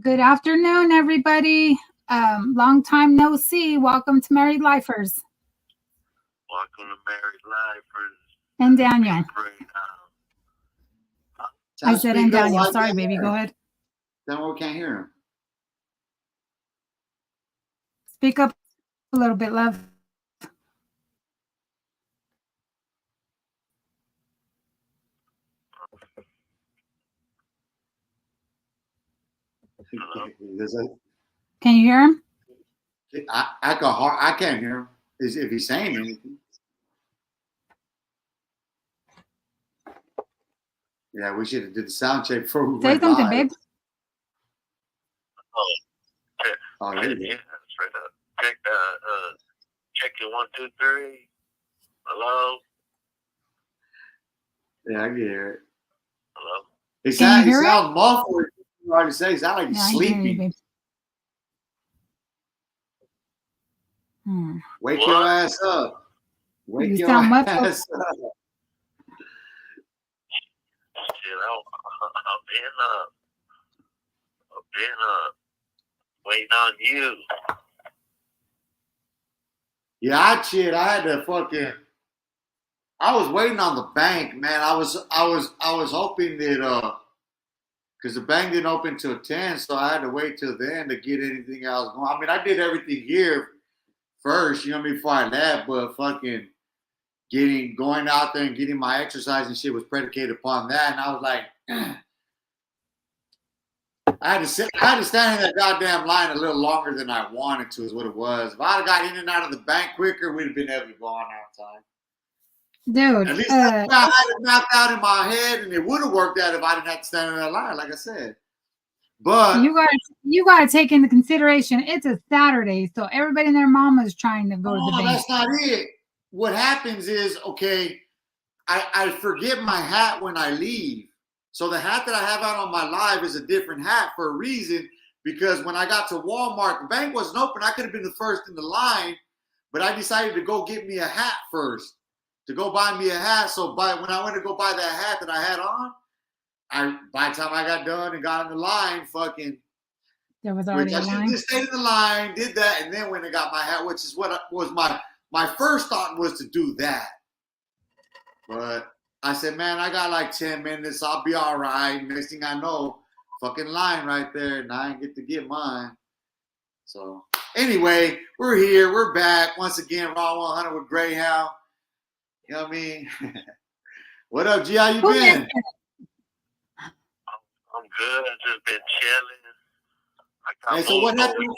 Good afternoon, everybody. Long time no see. Welcome to Married Lifers. Welcome to Married Lifers. And Daniel. I said and Daniel. Sorry, baby. Go ahead. Then we can't hear him. Speak up a little bit, love. Can you hear him? I can't hear him. If he's saying anything. Yeah, we should have did the sound check before we Say went something, live. babe. Oh, there you go. Straight up. Check it 1, 2, 3. Hello. Yeah, I can hear it. Hello. He sounds muffled. Hard to say. He sounds like he's sleeping. Wake your ass up. Wake your ass up. Shit, I've been waiting on you. Yeah, I had to fucking. I was waiting on the bank, man. I was hoping that because the bank didn't open till 10, so I had to wait till then to get anything else going. I mean, I did everything here first, you know what I mean, before I left, but fucking going out there and getting my exercise and shit was predicated upon that, and I was like, I had to stand in that goddamn line a little longer than I wanted to, is what it was. If I'd have got in and out of the bank quicker, we'd have been able to go on our time. Dude, at least I had it mapped out in my head, and it would have worked out if I didn't have to stand in that line, like I said. But you gotta take into consideration it's a Saturday, so everybody and their mama's trying to go to the bank. That's not it. What happens is, okay, I forget my hat when I leave. So the hat that I have out on my live is a different hat for a reason, because when I got to Walmart, the bank wasn't open. I could have been the first in the line, but I decided to go get me a hat first, to go buy me a hat. So when I went to go buy that hat that I had on, by the time I got done and got in the line, there was already a line. I just stayed in the line, did that, and then went and got my hat, which is what was my first thought was to do that. But I said, man, I got like 10 minutes. I'll be all right. Next thing I know, fucking line right there, and I didn't get to get mine. So anyway, we're here. We're back once again. Raw 100 with Greyhound. You know what I mean? What up, G? How you been? I'm good. I've just been chilling. Hey, so what happened?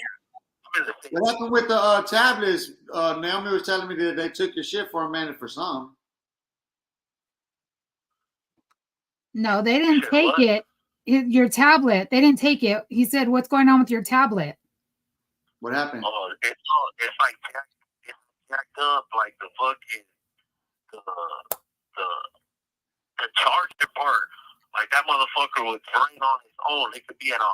What happened with the tablets? Naomi was telling me that they took your shit for a minute for some. No, they didn't take it. Your tablet. They didn't take it. He said, "What's going on with your tablet?" What happened? Oh, it's like jacked up, like the fucking the charger part. Like that motherfucker would drain on its own. It could be at 100%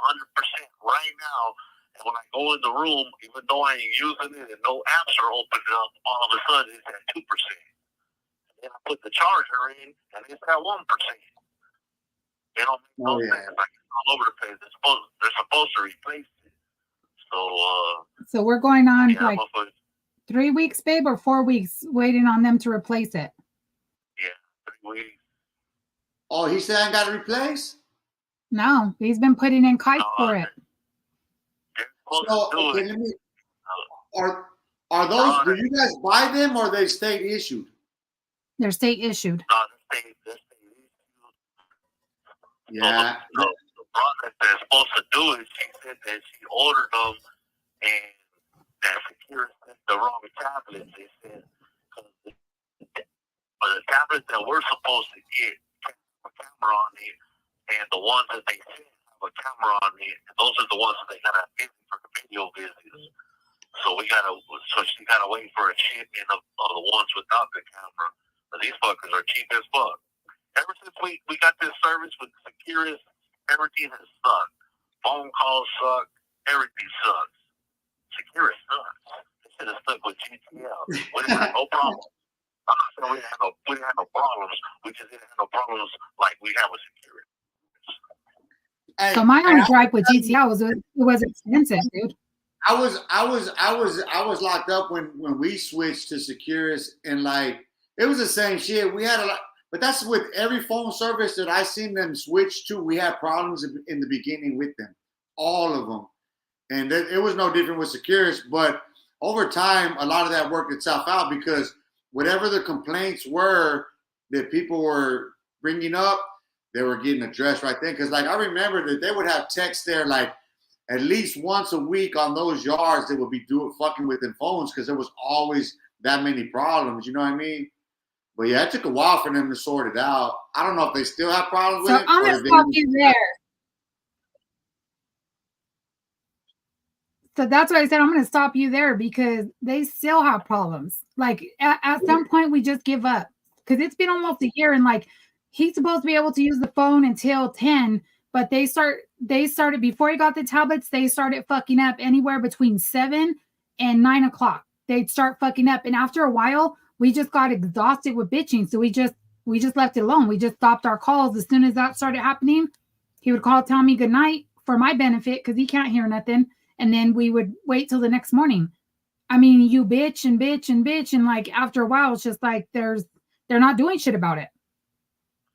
right now. And when I go in the room, even though I ain't using it and no apps are opening up, all of a sudden it's at 2%. And then I put the charger in, and it's at 1%. They don't make no sense. Like it's all over the place. They're supposed to replace it. So we're going on 3 weeks, babe, or 4 weeks waiting on them to replace it. Yeah, 3 weeks. Oh, he said I got to replace? No, he's been putting in kites for it. So, okay, are those? Do you guys buy them, or are they state issued? They're state issued. No, they're state issued. Yeah. So the product they're supposed to do is she said that she ordered them, and that Secure sent the wrong tablets. They said but the tablets that we're supposed to get have a camera on it, and the ones that they sent have a camera on it, and those are the ones that they gotta get for the video visits. So she gotta wait for a shipment of the ones without the camera. But these fuckers are cheap as fuck. Ever since we got this service with Securus, everything has sucked. Phone calls suck. Everything sucks. Securus sucks. They should have stuck with GTL. We didn't have no problems. We didn't have no problems. We just didn't have no problems like we have with Securus. So my only gripe with GTL was it was expensive, dude. I was locked up when we switched to Securus, and like it was the same shit. We had a lot, but that's with every phone service that I seen them switch to. We had problems in the beginning with them, all of them, and it was no different with Securus. But over time, a lot of that worked itself out because whatever the complaints were that people were bringing up, they were getting addressed right then. Because like I remember that they would have texts there like at least once a week on those yards that would be fucking with them phones because there was always that many problems. You know what I mean? But yeah, it took a while for them to sort it out. I don't know if they still have problems with it. So I'm gonna stop you there. So that's why I said I'm going to stop you there because they still have problems. Like at some point we just give up because it's been almost a year and like he's supposed to be able to use the phone until 10, but they started before he got the tablets. They started fucking up anywhere between 7 and 9 o'clock. They'd start fucking up. And after a while we just got exhausted with bitching. So we just left it alone. We just stopped our calls. As soon as that started happening, he would call, tell me good night for my benefit because he can't hear nothing. And then we would wait till the next morning. I mean, you bitch and bitch and bitch. And like, after a while, it's just like, they're not doing shit about it.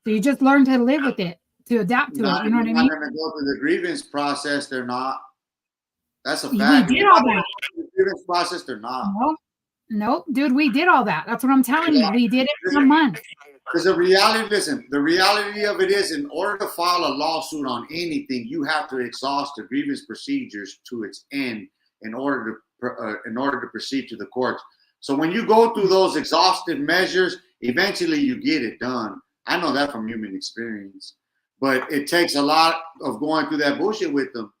So you just learn to live with it, to adapt to it. You know what I mean? They're not going to go through the grievance process. They're not. That's a fact. We did all that. The grievance process, they're not. Nope, dude, we did all that. That's what I'm telling you. We did it for a month. Because the reality of it is in order to file a lawsuit on anything, you have to exhaust the grievance procedures to its end in order to proceed to the courts. So when you go through those exhaustive measures, eventually you get it done. I know that from human experience. But it takes a lot of going through that bullshit with them.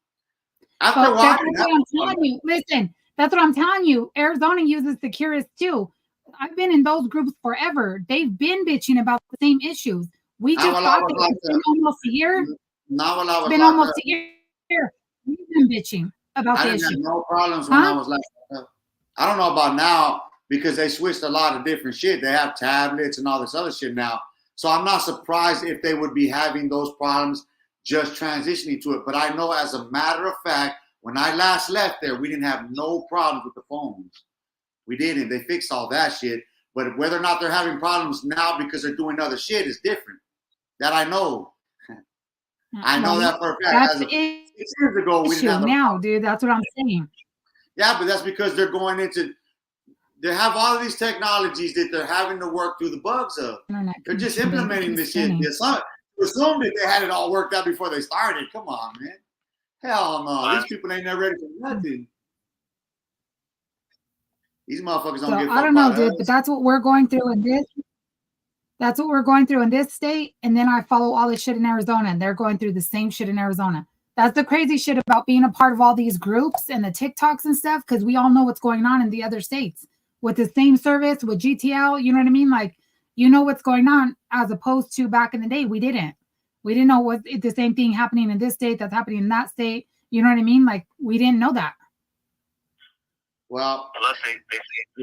After a while, that's what I'm telling you. Listen, that's what I'm telling you. Arizona uses Securus too. I've been in those groups forever. They've been bitching about the same issues. We just thought it's been almost a year. It's been almost a year. We've been bitching about the issue. I didn't have no problems when I was like, I don't know about now because they switched a lot of different shit. They have tablets and all this other shit now. So I'm not surprised if they would be having those problems just transitioning to it. But I know as a matter of fact, when I last left there, we didn't have no problems with the phones. We didn't. They fixed all that shit. But whether or not they're having problems now because they're doing other shit is different. That I know. I know that for a fact. 6 years ago, we didn't have now, dude. That's what I'm saying. Yeah, but that's because they're going into. They have all of these technologies that they're having to work through the bugs of. They're just implementing this shit. Assume that they had it all worked out before they started. Come on, man. Hell no. These people ain't never ready for nothing. These motherfuckers don't give a fuck. I don't know, dude, but that's what we're going through in this. That's what we're going through in this state. And then I follow all this shit in Arizona, and they're going through the same shit in Arizona. That's the crazy shit about being a part of all these groups and the TikToks and stuff, because we all know what's going on in the other states with the same service, with GTL. You know what I mean? Like, you know what's going on, as opposed to back in the day, we didn't. We didn't know what the same thing happening in this state that's happening in that state. You know what I mean? Like, we didn't know that. Well, unless they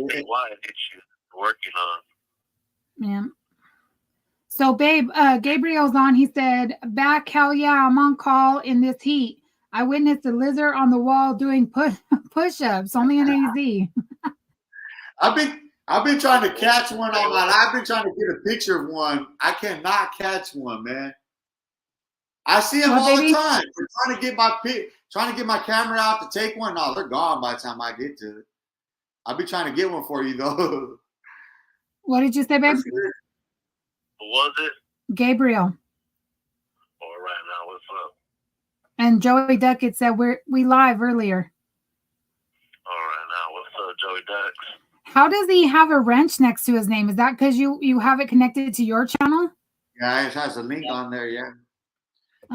statewide issues working on. Yeah. So, babe, Gabriel's on. He said, "Back, hell yeah, I'm on call in this heat. I witnessed a lizard on the wall doing push-ups, only in AZ." I've been trying to catch one on my. I've been trying to get a picture of one. I cannot catch one, man. I see them all the time. We're trying to get my camera out to take one. No, they're gone by the time I get to it. I'll be trying to get one for you though. What did you say, babe? Who was it? Gabriel. All right, now what's up? And Joey Duckett said we live earlier. All right, now what's up, Joey Ducks? How does he have a wrench next to his name? Is that because you have it connected to your channel? Yeah, it has a link on there. Yeah.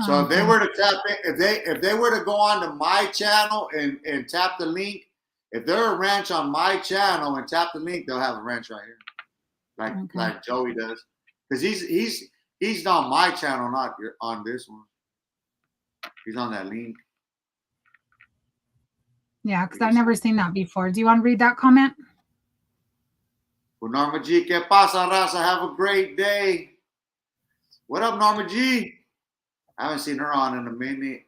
So if they were to tap in, if they were to go onto my channel and tap the link, if they're a wrench on my channel and tap the link, they'll have a wrench right here, like Joey does, because he's on my channel, not on this one. He's on that link. Yeah, because I've never seen that before. Do you want to read that comment? Well, Norma G, ¿qué pasa, raza? Have a great day. What up, Norma G? I haven't seen her on in a minute.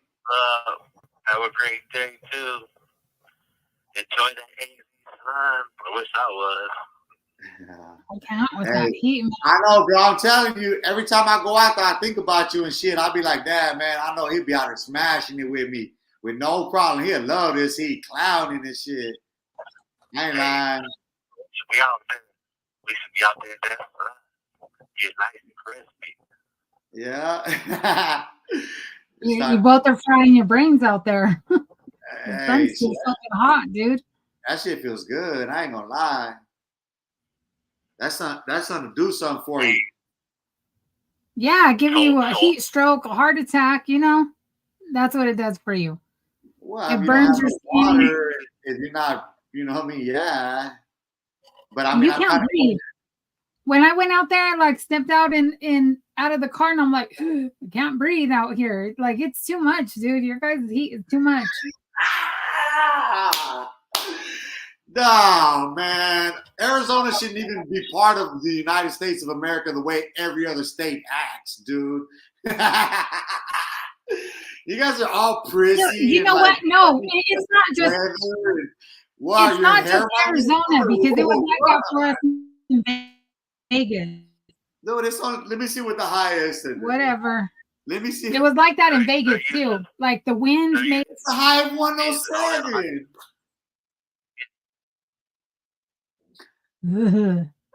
Have a great day too. Enjoy the AC sun. I wish I was. I can't with that heat. I know, bro. I'm telling you, every time I go out there, I think about you and shit. I'll be like, Dad, man, I know he'll be out there smashing it with me with no problem. He'll love this heat, clowning and shit. I ain't lying. We out there. We should be out there in that sun. Get nice and crispy. Yeah. You both are frying your brains out there. The sun's still fucking hot, dude. That shit feels good. I ain't gonna lie. That's something to do something for you. Yeah, give you a heat stroke, a heart attack, you know? That's what it does for you. Well, it burns your skin. If you're not, you know what I mean? Yeah. But I mean, you can't breathe. When I went out there, I like stepped out out of the car and I'm like, I can't breathe out here. Like, it's too much, dude. Your guys' heat is too much. No, man. Arizona shouldn't even be part of the United States of America the way every other state acts, dude. You guys are all prissy. You know what? No, it's not just. What, it's not just Arizona because it was like that for us in Vegas. No, let me see what the high is. Whatever. Let me see. It was like that in Vegas too. Like the winds made it's a high of 107.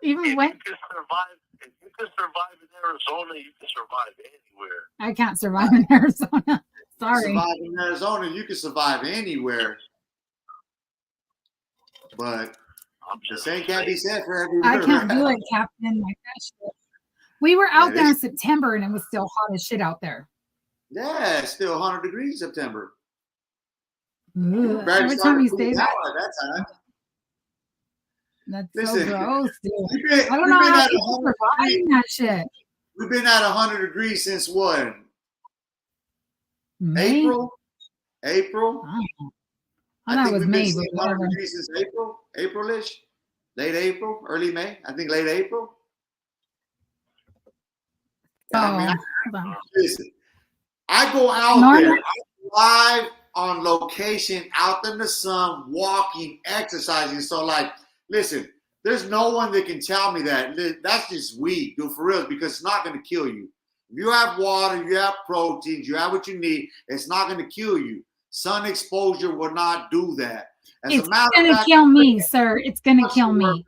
Even when if you can survive in Arizona, you can survive anywhere. I can't survive in Arizona. Sorry. Survive in Arizona, you can survive anywhere. But the same can't be said for everywhere. I can't do it, Captain. Like that shit. We were out there in September and it was still hot as shit out there. Yeah, it's still 100 degrees in September. Every time you stay there. That time. That's so gross, dude. I don't know how people survive that shit. We've been at 100 degrees since what? May? April? I thought it was May, but 100 degrees since April-ish. Late April, early May. I think late April. Listen, I go out there. I live on location, out in the sun, walking, exercising. So, like, listen, there's no one that can tell me that. That's just weak, dude, for real, because it's not going to kill you. If you have water, you have proteins, you have what you need, it's not going to kill you. Sun exposure will not do that. It's going to kill me, sir. It's going to kill me.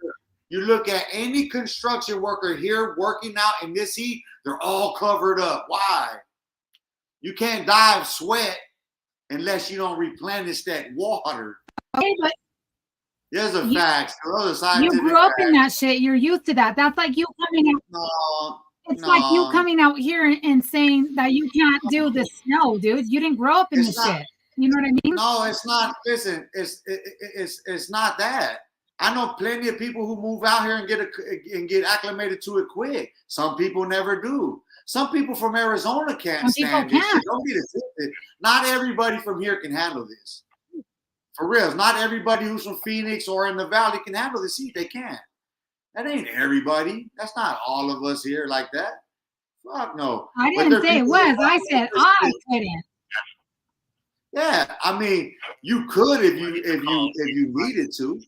You look at any construction worker here working out in this heat, they're all covered up. Why? You can't die of sweat unless you don't replenish that water. Okay, but there's a fact. You grew up in that shit. You're used to that. That's like you coming out. It's like you coming out here and saying that you can't do the snow, dude. You didn't grow up in this shit. You know what I mean? No, it's not. Listen, it's not that. I know plenty of people who move out here and get acclimated to it quick. Some people never do. Some people from Arizona can't stand this shit. Don't get it twisted. Not everybody from here can handle this. For real. Not everybody who's from Phoenix or in the Valley can handle this heat. They can't. That ain't everybody. That's not all of us here like that. Fuck no. I didn't say it was. I said I couldn't. Yeah, I mean, you could if you needed to.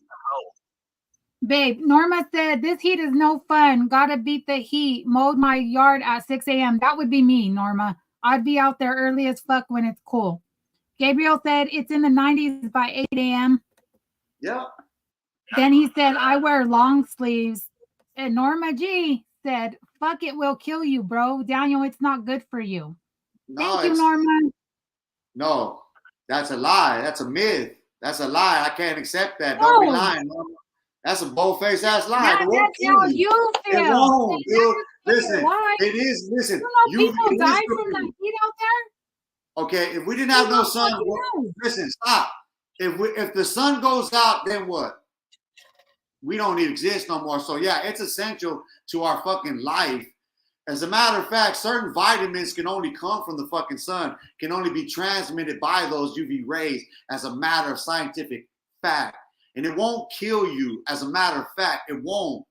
Babe, Norma said, this heat is no fun. Gotta beat the heat. Mowed my yard at 6 a.m. That would be me, Norma. I'd be out there early as fuck when it's cool. Gabriel said, it's in the 90s by 8 a.m. Yeah. Then he said, I wear long sleeves. And Norma G said, fuck it, will kill you, bro. Daniel, it's not good for you. No, thank you, Norma. No, that's a lie. That's a myth. That's a lie. I can't accept that. Don't be lying, Norma. That's a bold-faced ass lie. That's how you feel. It won't, dude. Listen, it is. Listen, people die from the heat out there. Okay, if we didn't have no sun, listen, stop. If the sun goes out, then what? We don't exist no more. So yeah, it's essential to our fucking life. As a matter of fact, certain vitamins can only come from the fucking sun, can only be transmitted by those UV rays as a matter of scientific fact. And it won't kill you, as a matter of fact, it won't.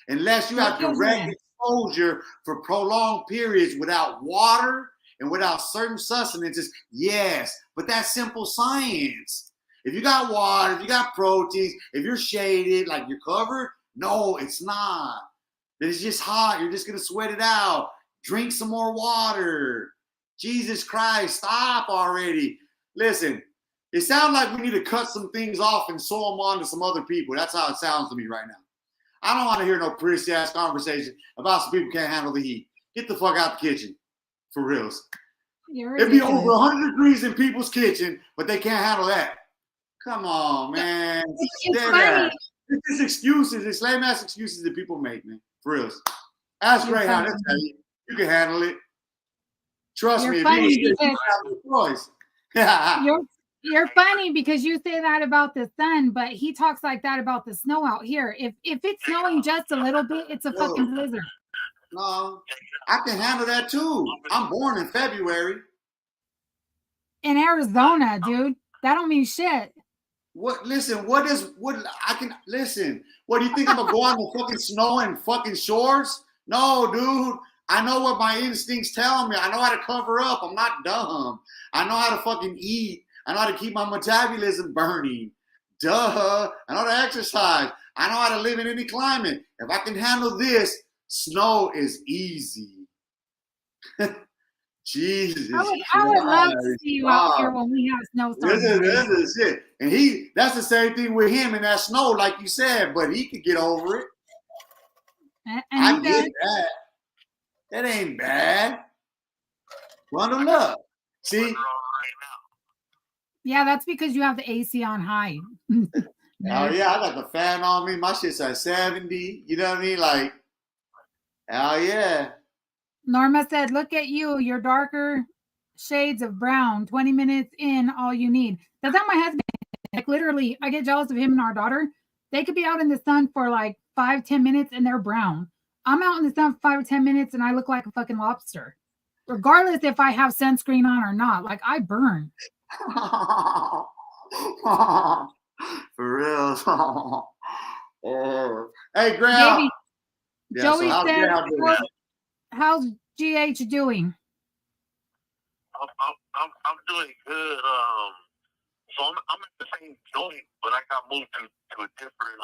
Unless you have direct exposure for prolonged periods without water and without certain sustenances, yes, but that's simple science. If you got water, if you got proteins, if you're shaded, like you're covered, no, it's not. It's just hot. You're just going to sweat it out. Drink some more water. Jesus Christ, stop already. Listen, it sounds like we need to cut some things off and sew them on to some other people. That's how it sounds to me right now. I don't want to hear no pretty ass conversation about some people can't handle the heat. Get the fuck out the kitchen. For reals. It'd be over 100 degrees in people's kitchen, but they can't handle that. Come on, man. It's just excuses. It's lame ass excuses that people make, man. For reals. Ask Greyhound. They'll tell you. You can handle it. Trust me. If you have a choice. You're funny because you say that about the sun, but he talks like that about the snow out here. If it's snowing just a little bit, it's a fucking blizzard. No, I can handle that too. I'm born in February. In Arizona, dude. That don't mean shit. What? Listen, what I can listen. What do you think I'm gonna go on the fucking snow and fucking shorts? No, dude. I know what my instincts tell me. I know how to cover up. I'm not dumb. I know how to fucking eat. I know how to keep my metabolism burning. Duh. I know how to exercise. I know how to live in any climate. If I can handle this, snow is easy. Jesus. I would love to see you out here when we have snowstorms. This is it. And that's the same thing with him and that snow, like you said, but he could get over it. And I get that. That ain't bad. Bundle up. See? Yeah, that's because you have the AC on high. Oh yeah, I got the fan on me. My shit's at 70. You know what I mean? Like, hell yeah. Norma said, look at you, your darker shades of brown. 20 minutes in, all you need. That's how my husband is. Like literally, I get jealous of him and our daughter. They could be out in the sun for like 5-10 minutes and they're brown. I'm out in the sun for 5 or 10 minutes and I look like a fucking lobster. Regardless if I have sunscreen on or not. Like I burn. For real. Hey, Graham. Yeah, Joey said, how's GH doing? I'm doing good. So I'm at the same joint, but I got moved to a different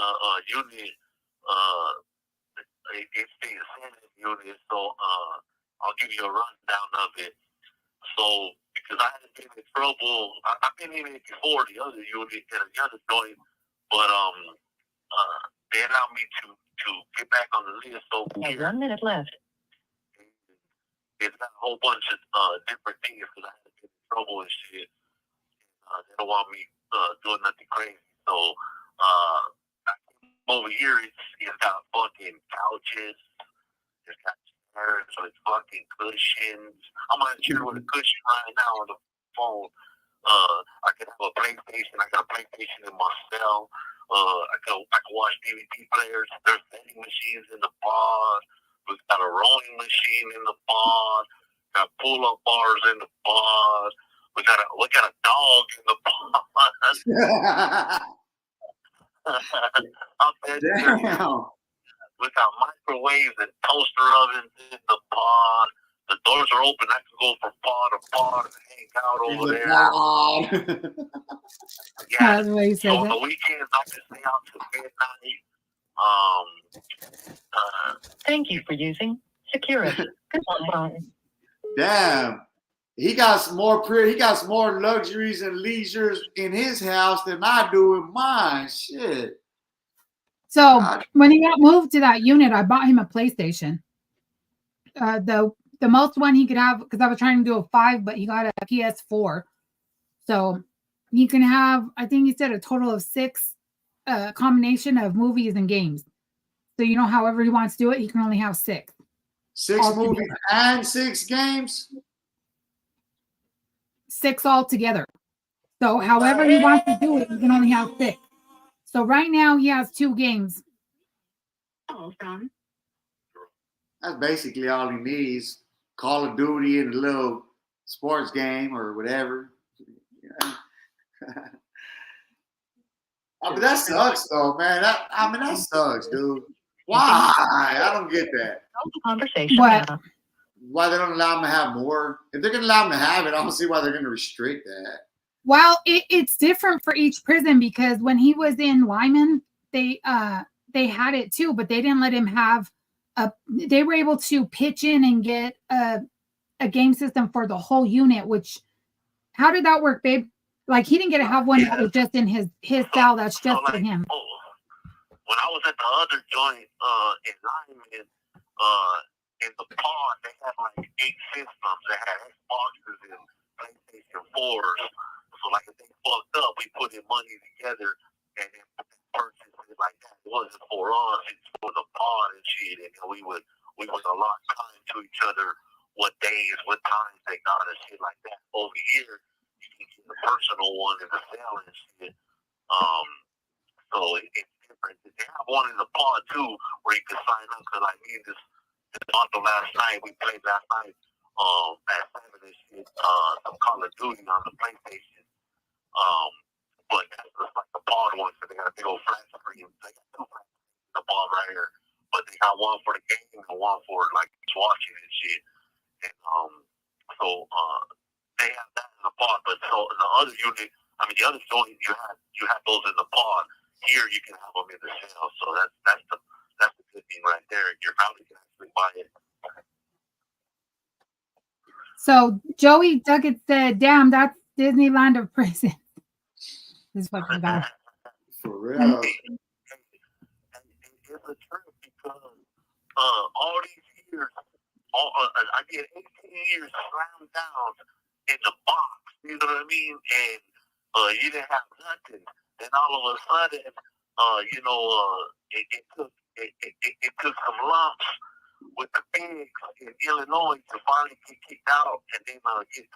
unit. It's the Senate unit, so I'll give you a rundown of it. So because I had been in trouble, I've been in it before the other unit and the other joint, but they allowed me to get back on the list over here. 1 minute left. It's got a whole bunch of different things because I had to get in trouble and shit. They don't want me doing nothing crazy. So over here, it's got fucking couches. It's got chairs with fucking cushions. I'm on a chair with a cushion right now on the phone. I can have a PlayStation. I got a PlayStation in my cell. I can watch DVD players. There's vending machines in the bar. We got a rowing machine in the bar. Got pull-up bars in the bar. We got a dog in the bar. Damn. We got microwaves and toaster ovens in the pod. The doors are open. I can go from pod to pod and hang out over there. Yeah. That's what he said. So on the weekends, I can stay out till midnight. Thank you for using security. Goodbye. Damn. He got more luxuries and leisures in his house than I do in mine. Shit. So when he got moved to that unit, I bought him a PlayStation. The most one he could have, because I was trying to do a 5, but he got a PS4. So he can have, I think he said a total of 6 combination of movies and games. So you know, however he wants to do it, he can only have 6. 6 movies and 6 games? 6 altogether. So however he wants to do it, he can only have 6. So right now he has 2 games. That's basically all he needs. Call of Duty and a little sports game or whatever. Yeah. But that sucks though, man. That sucks, dude. Why? I don't get that. Conversation. What? why they don't allow them to have more. If they're gonna allow them to have it, I don't see why they're gonna restrict that. Well, it's different for each prison because when he was in Lyman, they had it too, but they didn't let him have a. They were able to pitch in and get a game system for the whole unit. Which, how did that work, babe? Like he didn't get to have one that was just in his cell that's just for him. When I was at the other joint in Lyman, in the pod, they had like 8 systems. They had Xboxes and PlayStation 4s. So like if they fucked up, we put in money together and then purchased it like that. It wasn't for us, it's for the pod and shit. And we would allot time to each other, what days, what times they got and shit like that. Over here, you can get a personal one in the cell and shit. So it's different. They have one in the pod too where you can sign up. Cause like me, this month last night, we played last night at 7 and shit, some Call of Duty on the PlayStation. But that's just like the pod one, so they got a big old flat screen. They got 2 flat screens in the pod right here. But they got one for the game and one for like watching and shit. And so they have that in the pod. But so in the other unit, I mean the other joint, you have those in the pod. Here you can have them in the cell. So that's the good thing right there. Your family can actually buy it. So Joey Duckett said, "Damn, that's Disneyland of prison." This fucking guy. For real. It's a trip because all these years, I did 18 years slam down in the box. You know what I mean? And you didn't have nothing. Then all of a sudden, it took some lumps with the pigs in Illinois to finally get kicked out, and then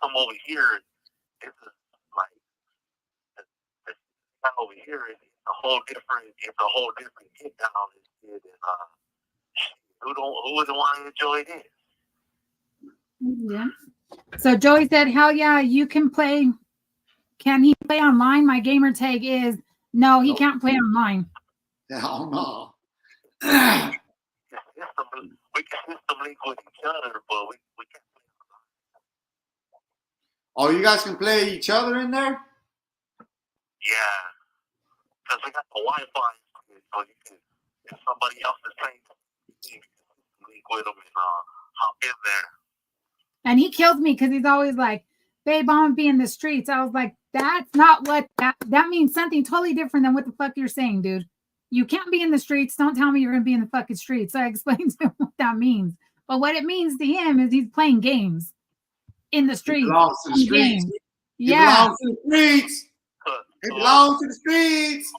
come over here. It's like over here. It's a whole different get down and shit. And who wouldn't want to enjoy this? Yeah. So Joey said, "Hell yeah, you can play." Can he play online? My gamer tag is no, he can't play online. Hell no. We can system link with each other, but we can't play online. Oh, you guys can play each other in there? Yeah. Because we got the Wi-Fi, so you can, if somebody else is playing, you can link with them and hop in there. And he kills me because he's always like, "Babe, I'm gonna be in the streets." I was like, "That's not what that means. Something totally different than what the fuck you're saying, dude. You can't be in the streets. Don't tell me you're gonna be in the fucking streets." So I explained to him what that means. But what it means to him is he's playing games in the streets. It belongs to the streets. Yeah. It belongs to the streets. It belongs to the streets.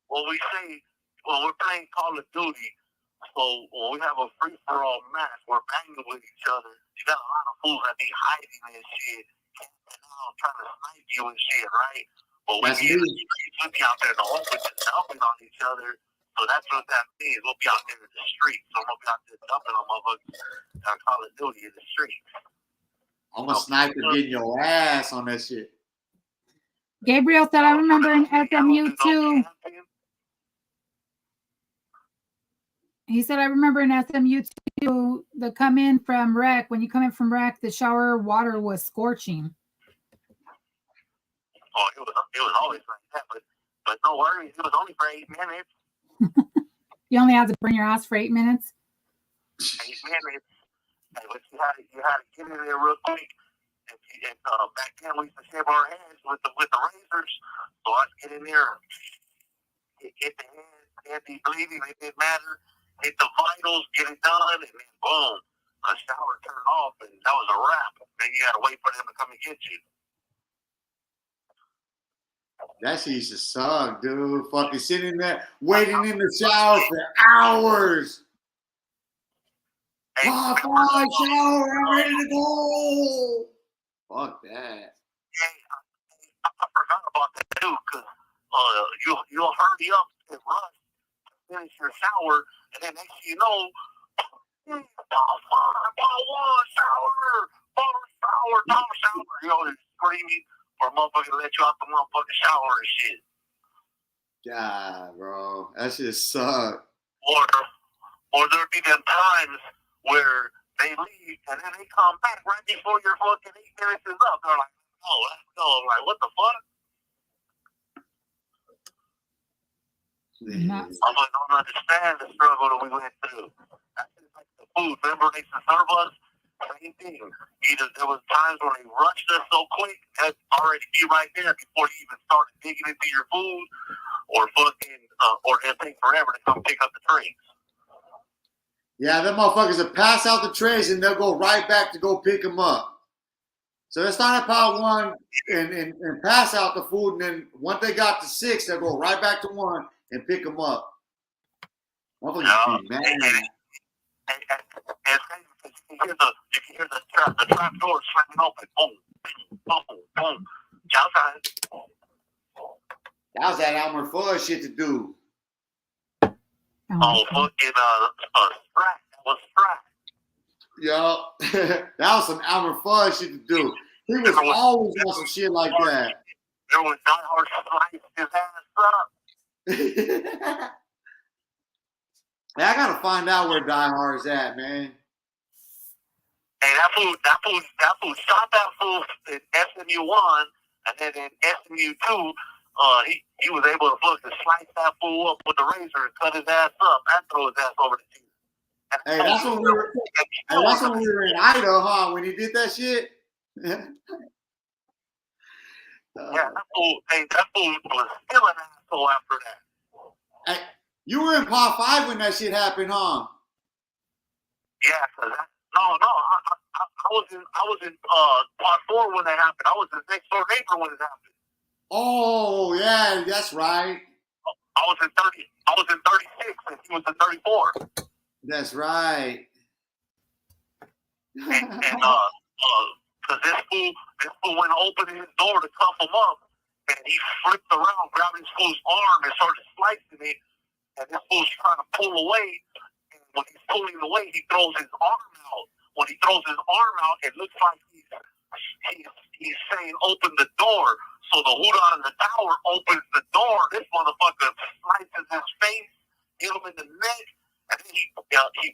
What we say when we're playing Call of Duty, so when we have a free-for-all match, we're banging with each other. You got a lot of fools that be hiding and shit, camping out, trying to snipe you and shit, right? But we be in the streets, we'll be out there in the open just dumping on each other. So that's what that means. We'll be out there in the streets. So we'll be out there dumping on motherfuckers on Call of Duty in the streets. I'm a sniper getting your ass on that shit. Gabriel said, "I remember in SMU too." He said, "I remember in SMU too, the come in from rec. When you come in from rec, the shower water was scorching." Oh, it was always like that, but no worries. It was only for 8 minutes. You only have to burn your ass for 8 minutes. 8 minutes. Hey, but you had to get in there real quick. And back then we used to shave our heads with the razors. So I'd get in there, hit the head be bleeding, it didn't matter. Hit the vitals, get it done, and then boom, a shower turned off, and that was a wrap. Then you had to wait for them to come and get you. That shit used to suck, dude. Fucking sitting there waiting in the shower for hours. Hey, fine, shower, I'm ready to go. Fuck that. Hey, I forgot about that too, because you'll hurry up and rush, finish your shower, and then next thing you know, shower. You know, they're screaming for a motherfucker to let you out the motherfucking shower and shit. God, bro, that shit suck. Or there'd be them times where they leave, and then they come back right before your fucking 8 minutes is up. They're like, oh, let's go. I'm like, what the fuck? Not- I'm like, I don't understand the struggle that we went through. That's just like the food. Remember, they used to serve us? Same thing. Either there was times when they rushed us so quick, they'd already be right there before you even started digging into your food, or fucking, or it'll take forever to come pick up the trays. Yeah, them motherfuckers will pass out the trays and they'll go right back to go pick them up. So they start at power 1 and pass out the food, and then once they got to 6, they'll go right back to 1 and pick them up. Motherfuckers be mad. And you can hear the trap door slamming open. Boom, boom, boom. Outside. That was that Elmer Fudd shit to do. Oh, fucking Strat. That was Strat. Yo, that was some Elmer Fudd shit to do. He was always on some shit like that. There was Die Hard sliced his ass up. Hey, I gotta find out where Die Hard's at, man. Hey, that fool shot that fool in SMU1, and then in SMU2, he was able to fucking slice that fool up with the razor and cut his ass up and throw his ass over the team. Hey, that's when we were in Idaho, huh? When he did that shit. Yeah, that fool was still an asshole after that. Hey, you were in Part 5 when that shit happened, huh? Yeah, cause I was in Part 4 when that happened. I was his next door neighbor when it happened. Oh yeah, that's right. I was in 36 and he was in 34. That's right. And cause this fool went opening his door to cuff him up, and he flipped around, grabbed this fool's arm and started slicing it, and this fool's trying to pull away, and when he's pulling away, he throws his arm out. When he throws his arm out, it looks like he's saying open the door. So the hoodoo in the tower opens the door. This motherfucker slices his face, hit him in the neck, and then he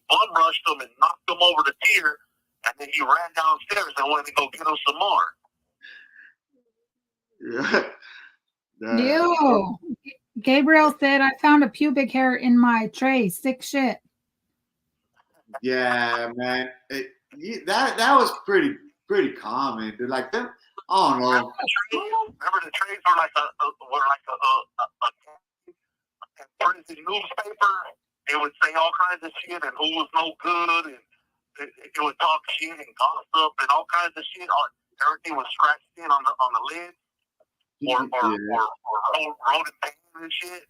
bum rushed him and knocked him over the tier, and then he ran downstairs and went to go get him some more. Yeah. Ew. Gabriel said, I found a pubic hair in my tray. Sick shit. Yeah, man. That was pretty common, dude. Like them, I don't know. Remember the trades were like a prison newspaper. It would say all kinds of shit and who was no good, and it would talk shit and gossip and all kinds of shit. Everything was scratched in on the lid, or wrote in pen and shit.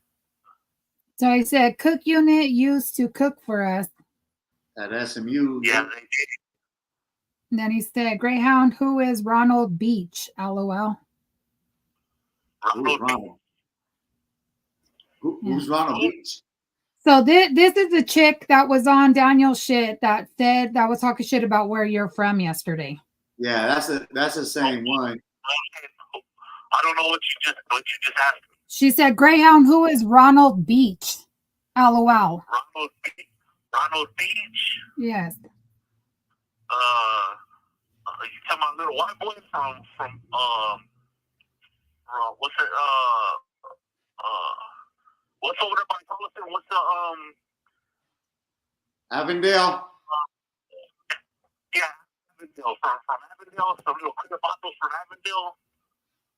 So he said, cook unit used to cook for us. At SMU. Yeah, they did. And then he said, Greyhound, who is Ronald Beach? LOL. Who's Ronald? Who's Ronald Beach? So this is the chick that was on Daniel's shit that was talking shit about where you're from yesterday. Yeah, that's the same one. I don't know what you just asked me. She said, Greyhound, who is Ronald Beach? LOL. Ronald Beach? Yes. You talking about little white boy from what's it what's over there by Collison? What's the Avondale? Yeah, Avondale. From Avondale, some little critter bottles from Avondale.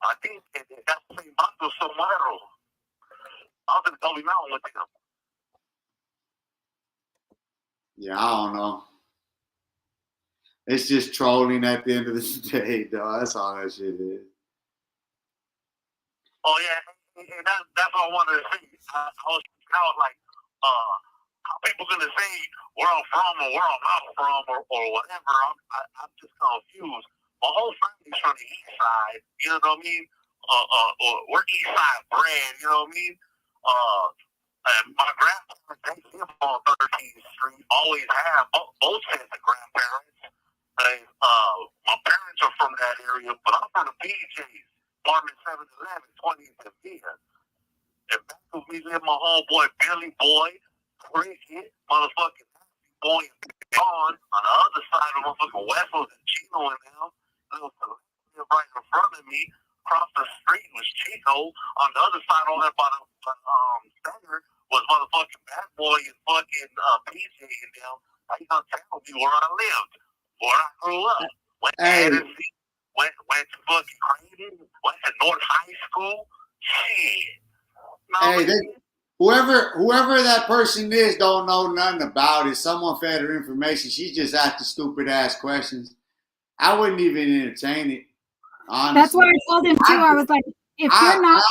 I think that's the same bottle somewhere. I was in Gully Mountain with them. Yeah, I don't know. It's just trolling at the end of the day, though. That's all that shit is. Oh yeah, and that's what I wanted to say. I was like, how people gonna say where I'm from or where I'm not from or whatever? I'm just confused. My whole family's from the east side. You know what I mean? We're east side bred. You know what I mean? And my grandparents, they live on 13th Street. Always have both sets of grandparents. And my parents are from that area, but I'm from the BJ's, apartment 711, 20th and Via. And back with me lived my homeboy Billy Boy, Cricket, motherfucking Boy, and John. On the other side of motherfucking Westwood and Chino and them. Right in front of me. Across the street was Chico. On the other side, on there by the center was motherfucking Bad Boy and fucking PJ and them. How you gonna tell me where I lived, where I grew up? Went to Edison, went to fucking Creighton, went to North High School. Shit. Whoever that person is don't know nothing about it. Someone fed her information. She's just asking stupid ass questions. I wouldn't even entertain it. Honestly. That's what I told him too. I was like, if you're not,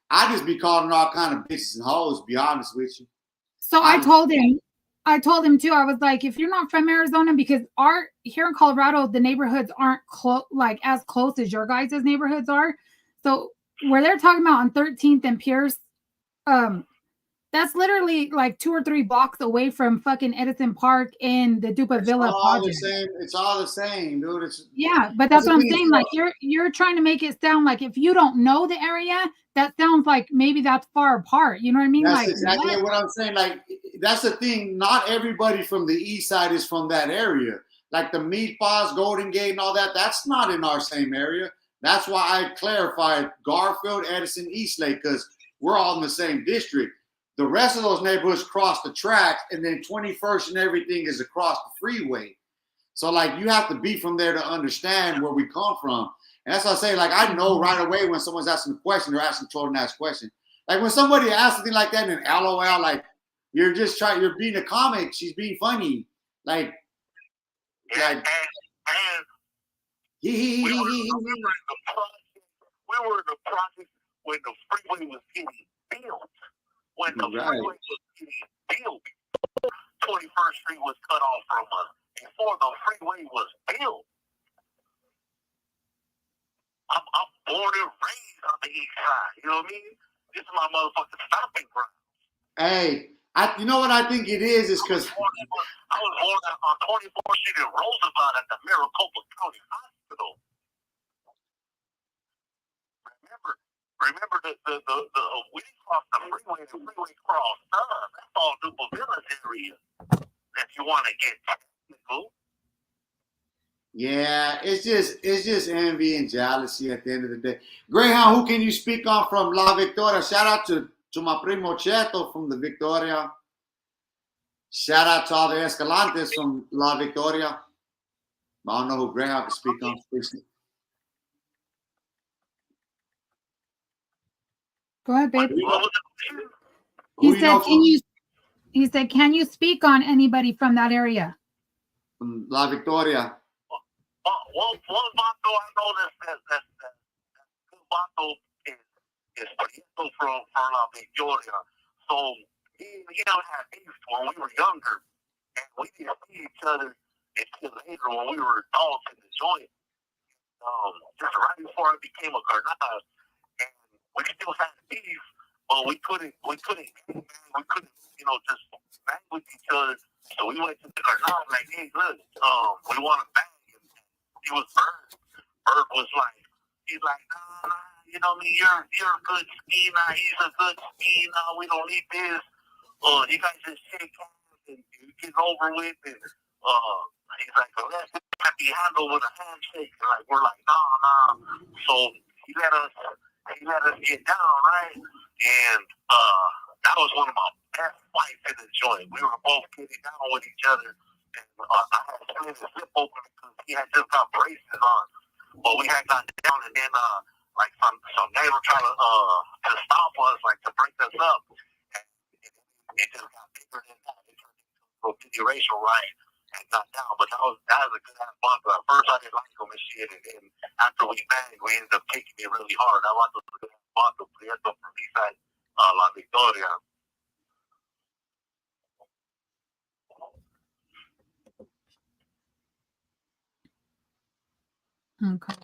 I just be calling all kind of bitches and hoes. To be honest with you. So I told him too. I was like, if you're not from Arizona, because here in Colorado, the neighborhoods aren't as close as your guys' neighborhoods are. So where they're talking about on 13th and Pierce, that's literally like 2 or 3 blocks away from fucking Edison Park and the Dupa Villa project. It's all the same, dude. But that's what I'm saying. Like you're trying to make it sound like if you don't know the area, that sounds like maybe that's far apart. You know what I mean? That's exactly what I'm saying. Like that's the thing. Not everybody from the east side is from that area. Like the Meat Paws, Golden Gate, and all that. That's not in our same area. That's why I clarified Garfield, Edison, Eastlake, because we're all in the same district. The rest of those neighborhoods cross the tracks, and then 21st and everything is across the freeway. So, like, you have to be from there to understand where we come from. And that's what I say, like, I know right away when someone's asking a question, they're asking children to ask questions. Like, when somebody asks something like that and LOL, like, you're being a comic. She's being funny. Like we were in the project when the freeway was getting built. When the freeway was getting built, 21st Street was cut off from us before the freeway was built. I'm born and raised on the east side. You know what I mean? This is my motherfucking stomping ground. Hey, you know what I think it is because I was born on 24th Street in Roosevelt at the Maricopa County Hospital. Remember the we crossed the freeway crossed us. That's all Dupa Villas area. If you want to get technical. Yeah, it's just envy and jealousy at the end of the day. Greyhound, who can you speak on from La Victoria? Shout out to my primo Cheto from the Victoria. Shout out to all the Escalantes from La Victoria. I don't know who Greyhound can speak on. Go ahead, babe. He said, can you speak on anybody from that area? From La Victoria. One vato I know that vato is from La Victoria. So he don't have beef when we were younger, and we didn't see each other until later when we were adults in the joint. Just right before I became a carnal. We still had beef, but we couldn't, just bang with each other. So we went to the carnal like, hey, look, we want to bang. And he was Bird. Bird was like, he's like, nah, you know me, you're a good ski now. He's a good ski now. We don't need this. You guys just shake hands and get over with. And he's like, well, let's happy handle with a handshake. And like, we're like, nah. So he let us get down, right? And that was one of my best fights in the joint. We were both getting down with each other. And I had to split his lip open because he had just got braces on. But we had gotten down, and then like some neighbor tried to stop us, like to break us up. And it just got bigger than that. It turned into a mini racial riot and got down. But that was a good ass bump. At first I didn't like him and shit, and after we banged, we ended up kicking it really hard. I want to good ass bump from Eastside La Victoria. Okay.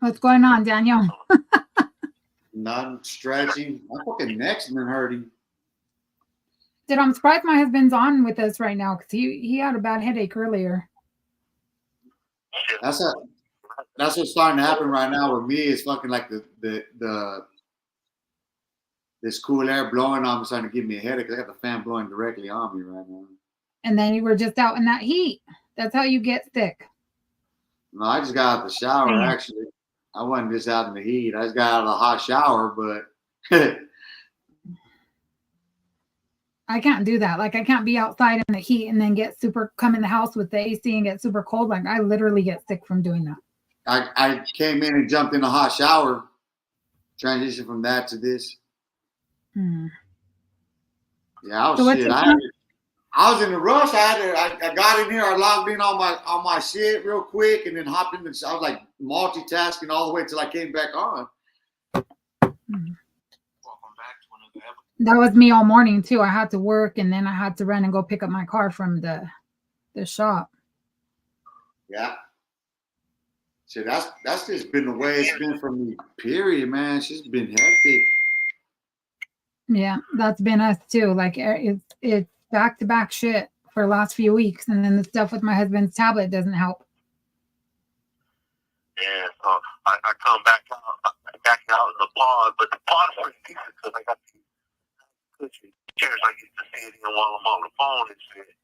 What's going on, Daniel? Not stretching. My fucking neck's been hurting. Dude, I'm surprised my husband's on with us right now because he had a bad headache earlier. That's what's starting to happen right now with me. It's fucking like the this cool air blowing on me, starting to give me a headache. I got the fan blowing directly on me right now. And then you were just out in that heat. That's how you get sick. No, I just got out of the shower, actually. I wasn't just out in the heat. I just got out of the hot shower, but I can't do that. Like, I can't be outside in the heat and then come in the house with the AC and get super cold. Like, I literally get sick from doing that. I came in and jumped in a hot shower, transition from that to this. Hmm. Yeah, I was in a rush. I got in here. I logged in on my shit real quick, and then hopped in. I was like multitasking all the way till I came back on. That was me all morning too. I had to work, and then I had to run and go pick up my car from the shop. Yeah. So that's just been the way it's been for me. Period, man. She's been hectic. Yeah, that's been us too. Like, it's back-to-back shit for the last few weeks, and then the stuff with my husband's tablet doesn't help. Yeah, so I come back out in the pod, but the pod is pretty decent because I got these cushy chairs I used to sit in while I'm on the phone and shit.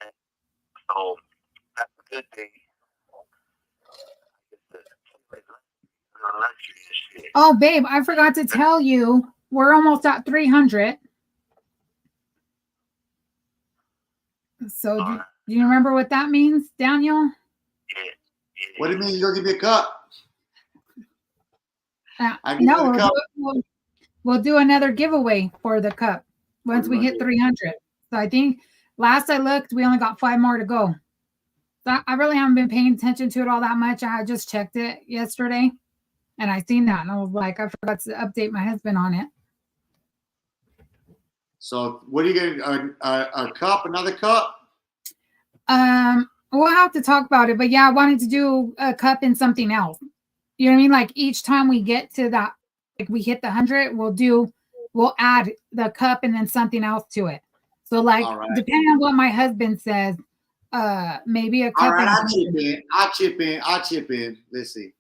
And so that's a good thing. Oh, babe, I forgot to tell you, we're almost at 300. So do you remember what that means, Daniel? Yeah. What do you mean you'll give me a cup? No, we'll do another giveaway for the cup once we hit 300. So I think last I looked, we only got 5 more to go. So I really haven't been paying attention to it all that much. I just checked it yesterday, and I seen that, and I was like, I forgot to update my husband on it. So what are you getting? A cup? Another cup? We'll have to talk about it, but yeah, I wanted to do a cup and something else. You know what I mean? Like, each time we get to that, like we hit the 100, we'll add the cup and then something else to it. So like, depending on what my husband says, maybe a cup. All right, I'll chip in. Let's see.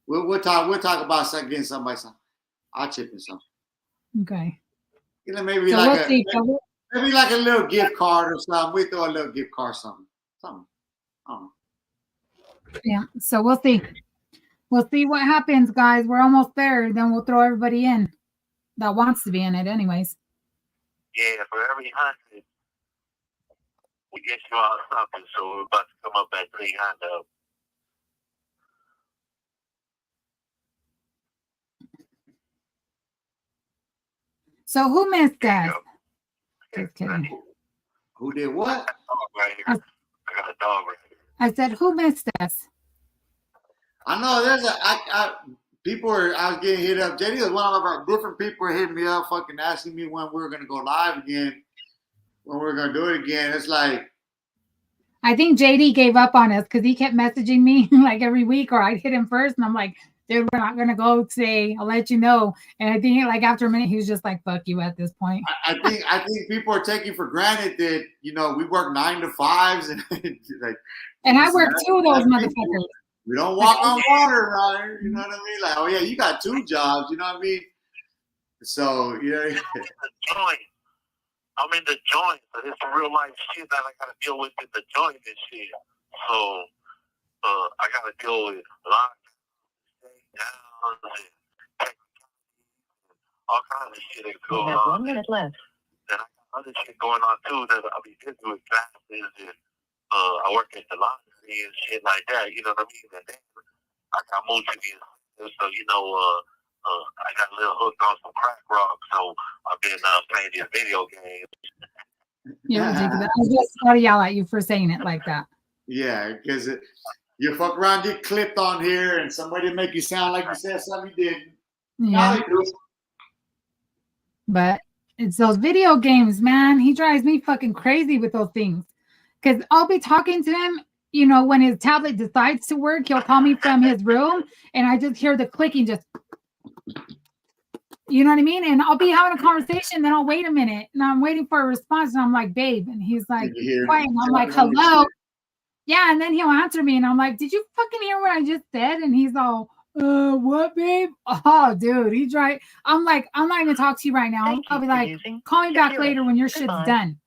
We'll talk about getting somebody some. I'll chip in some. Okay. You know, maybe like a little gift card or something. We throw a little gift card, something. I don't know. Yeah. So we'll see. We'll see what happens, guys. We're almost there. Then we'll throw everybody in that wants to be in it, anyways. Yeah, for every 100, we get you out something. So we're about to come up at 300. So who missed us? Just kidding. Who did what? I got a dog right here. I said, who missed us? I know there's I was getting hit up. JD was one of our different people were hitting me up, fucking asking me when we were gonna go live again, when we were gonna do it again. It's like, I think JD gave up on us because he kept messaging me like every week, or I'd hit him first, and I'm like, dude, we're not gonna go today. I'll let you know. And I think like after a minute, he was just like, "Fuck you" at this point. I think people are taking for granted that we work 9 to 5s and like. And I work 2 of those motherfuckers. We don't walk on water, right? You know what I mean? Like, oh yeah, you got 2 jobs. You know what I mean? So I'm in the joint, so it's real life shit that I gotta deal with in the joint and shit. So I gotta deal with a lot of all kinds of shit that goes on. 1 minute left. And I got other shit going on too that I'll be busy with classes and I work at the laundry and shit like that, you know what I mean? And then I got moved to the so I got a little hooked on some crack rock, so I've been playing these video games. You're ridiculous. I was just going to yell at you for saying it like that. Yeah, because you fuck around, get clipped on here, and somebody make you sound like you said something you didn't. Yeah. But it's those video games, man. He drives me fucking crazy with those things. Because I'll be talking to him, when his tablet decides to work, he'll call me from his room, and I just hear the clicking just... You know what I mean? And I'll be having a conversation, then I'll wait a minute, and I'm waiting for a response, and I'm like, babe, and he's like, quiet, and I'm like, hello? Yeah, and then he'll answer me, and I'm like, did you fucking hear what I just said? And he's all, What, babe? Oh, dude, he's right. I'm like, I'm not gonna talk to you right now. Thank I'll you be for like, using call me back Securus. later when your shit's Goodbye. done.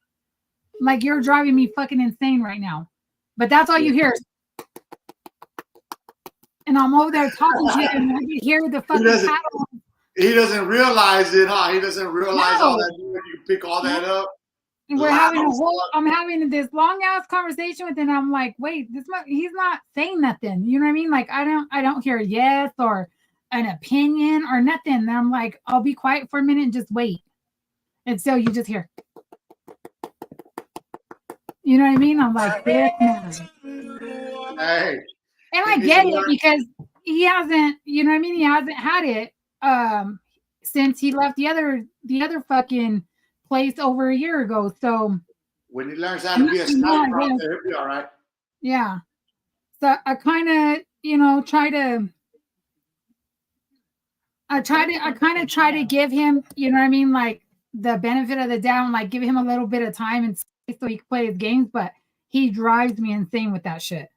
Like, you're driving me fucking insane right now. But that's all you hear. And I'm over there talking to you, and I can hear the fucking paddle. He doesn't realize it, huh? He doesn't realize all that. You can pick all that up. And we're having a whole. I'm having this long ass conversation with him. And I'm like, wait, he's not saying nothing. You know what I mean? Like, I don't hear a yes or an opinion or nothing. And I'm like, I'll be quiet for a minute and just wait. And so you just hear. You know what I mean? I'm like, this man. Hey. And I get it because he hasn't, you know what I mean? He hasn't had it since he left the other fucking place over a year ago. So when he learns how to be a sniper out there, he'll be all right. Yeah. So I kind of, you know, try to give him, you know what I mean, like the benefit of the doubt, like give him a little bit of time and space so he can play his games, but he drives me insane with that shit.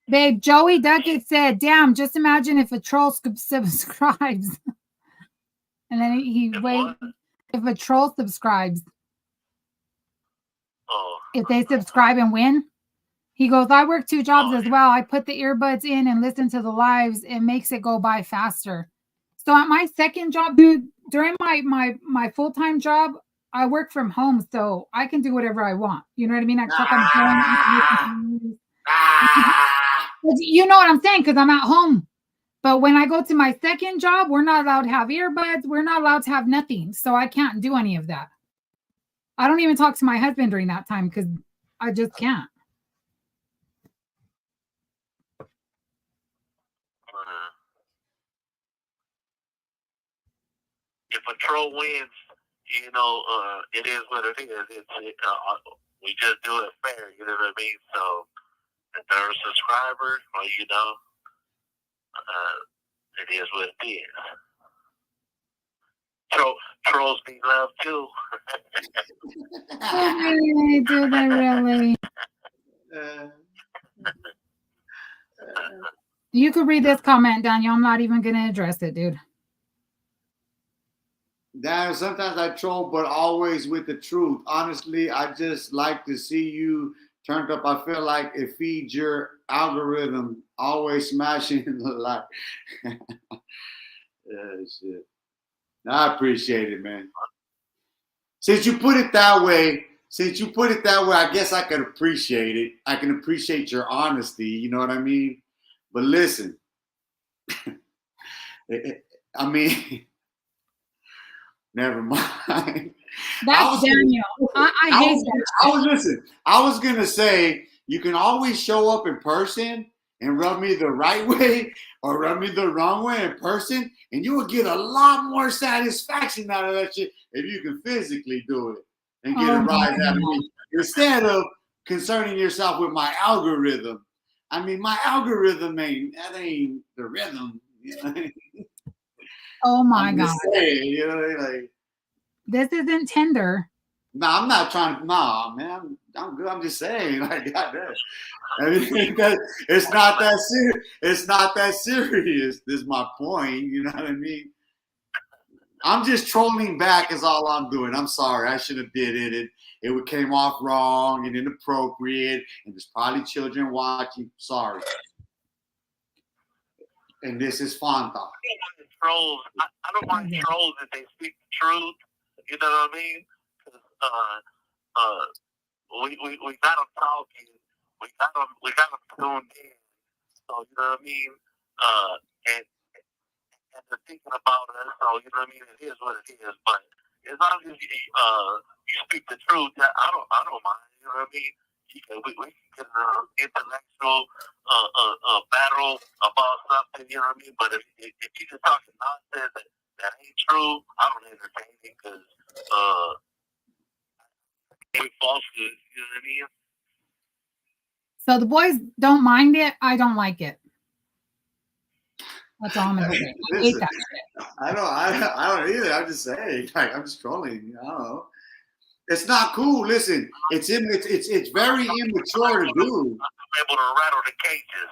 Babe, Joey Duckett said, damn, just imagine if a troll subscribes. And then if a troll subscribes. Oh. If they subscribe and win. He goes, I work 2 jobs as well. I put the earbuds in and listen to the lives. It makes it go by faster. So at my second job, dude, during my full-time job, I work from home, so I can do whatever I want. You know what I mean? I click on the phone. You know what I'm saying? Because I'm at home. But when I go to my second job, we're not allowed to have earbuds. We're not allowed to have nothing. So I can't do any of that. I don't even talk to my husband during that time because I just can't. If a troll wins, you know, it is what it is. We just do it fair, you know what I mean? So if they're a subscriber, well, you know, it is what it is. Trolls need love too. Really? Do they really? You could read this comment, Daniel. I'm not even going to address it, dude. Daniel, sometimes I troll, but always with the truth. Honestly, I just like to see you turned up. I feel like it feeds your algorithm, always smashing the like. Yeah, shit. I appreciate it, man. Since you put it that way, I guess I can appreciate it. I can appreciate your honesty. You know what I mean? But listen, I mean, never mind. That's Daniel. I hate that. I was gonna say you can always show up in person and rub me the right way or rub me the wrong way in person, and you will get a lot more satisfaction out of that shit if you can physically do it and get a rise out of me instead of concerning yourself with my algorithm. I mean, my algorithm ain't the rhythm. You know? Oh my God. Saying, you know, like, this isn't Tinder. No, I'm not trying to. No, man, I'm good. I'm just saying, like, goddamn. I mean, it's not that serious. It's not that serious. This is my point. You know what I mean? I'm just trolling back. Is all I'm doing. I'm sorry. I should have did it. It came off wrong and inappropriate. And there's probably children watching. Sorry. And this is Fanta. Trolls. I don't mind trolls if they speak the truth. You know what I mean? We got them talking. We got them tuned in. So you know what I mean? And they're thinking about us. So you know what I mean? It is what it is. But as long as you speak the truth, I don't mind. You know what I mean? We can get an intellectual battle about something. You know what I mean? But if you just talking nonsense that ain't true, I don't entertain it because falsehood. You know what I mean? So the boys don't mind it. I don't like it. That's all I'm gonna say. I hate that shit. I don't either. I'm just saying. Like, I'm just trolling. I don't know. It's not cool. Listen, it's very immature to do. I'm able to rattle the cages.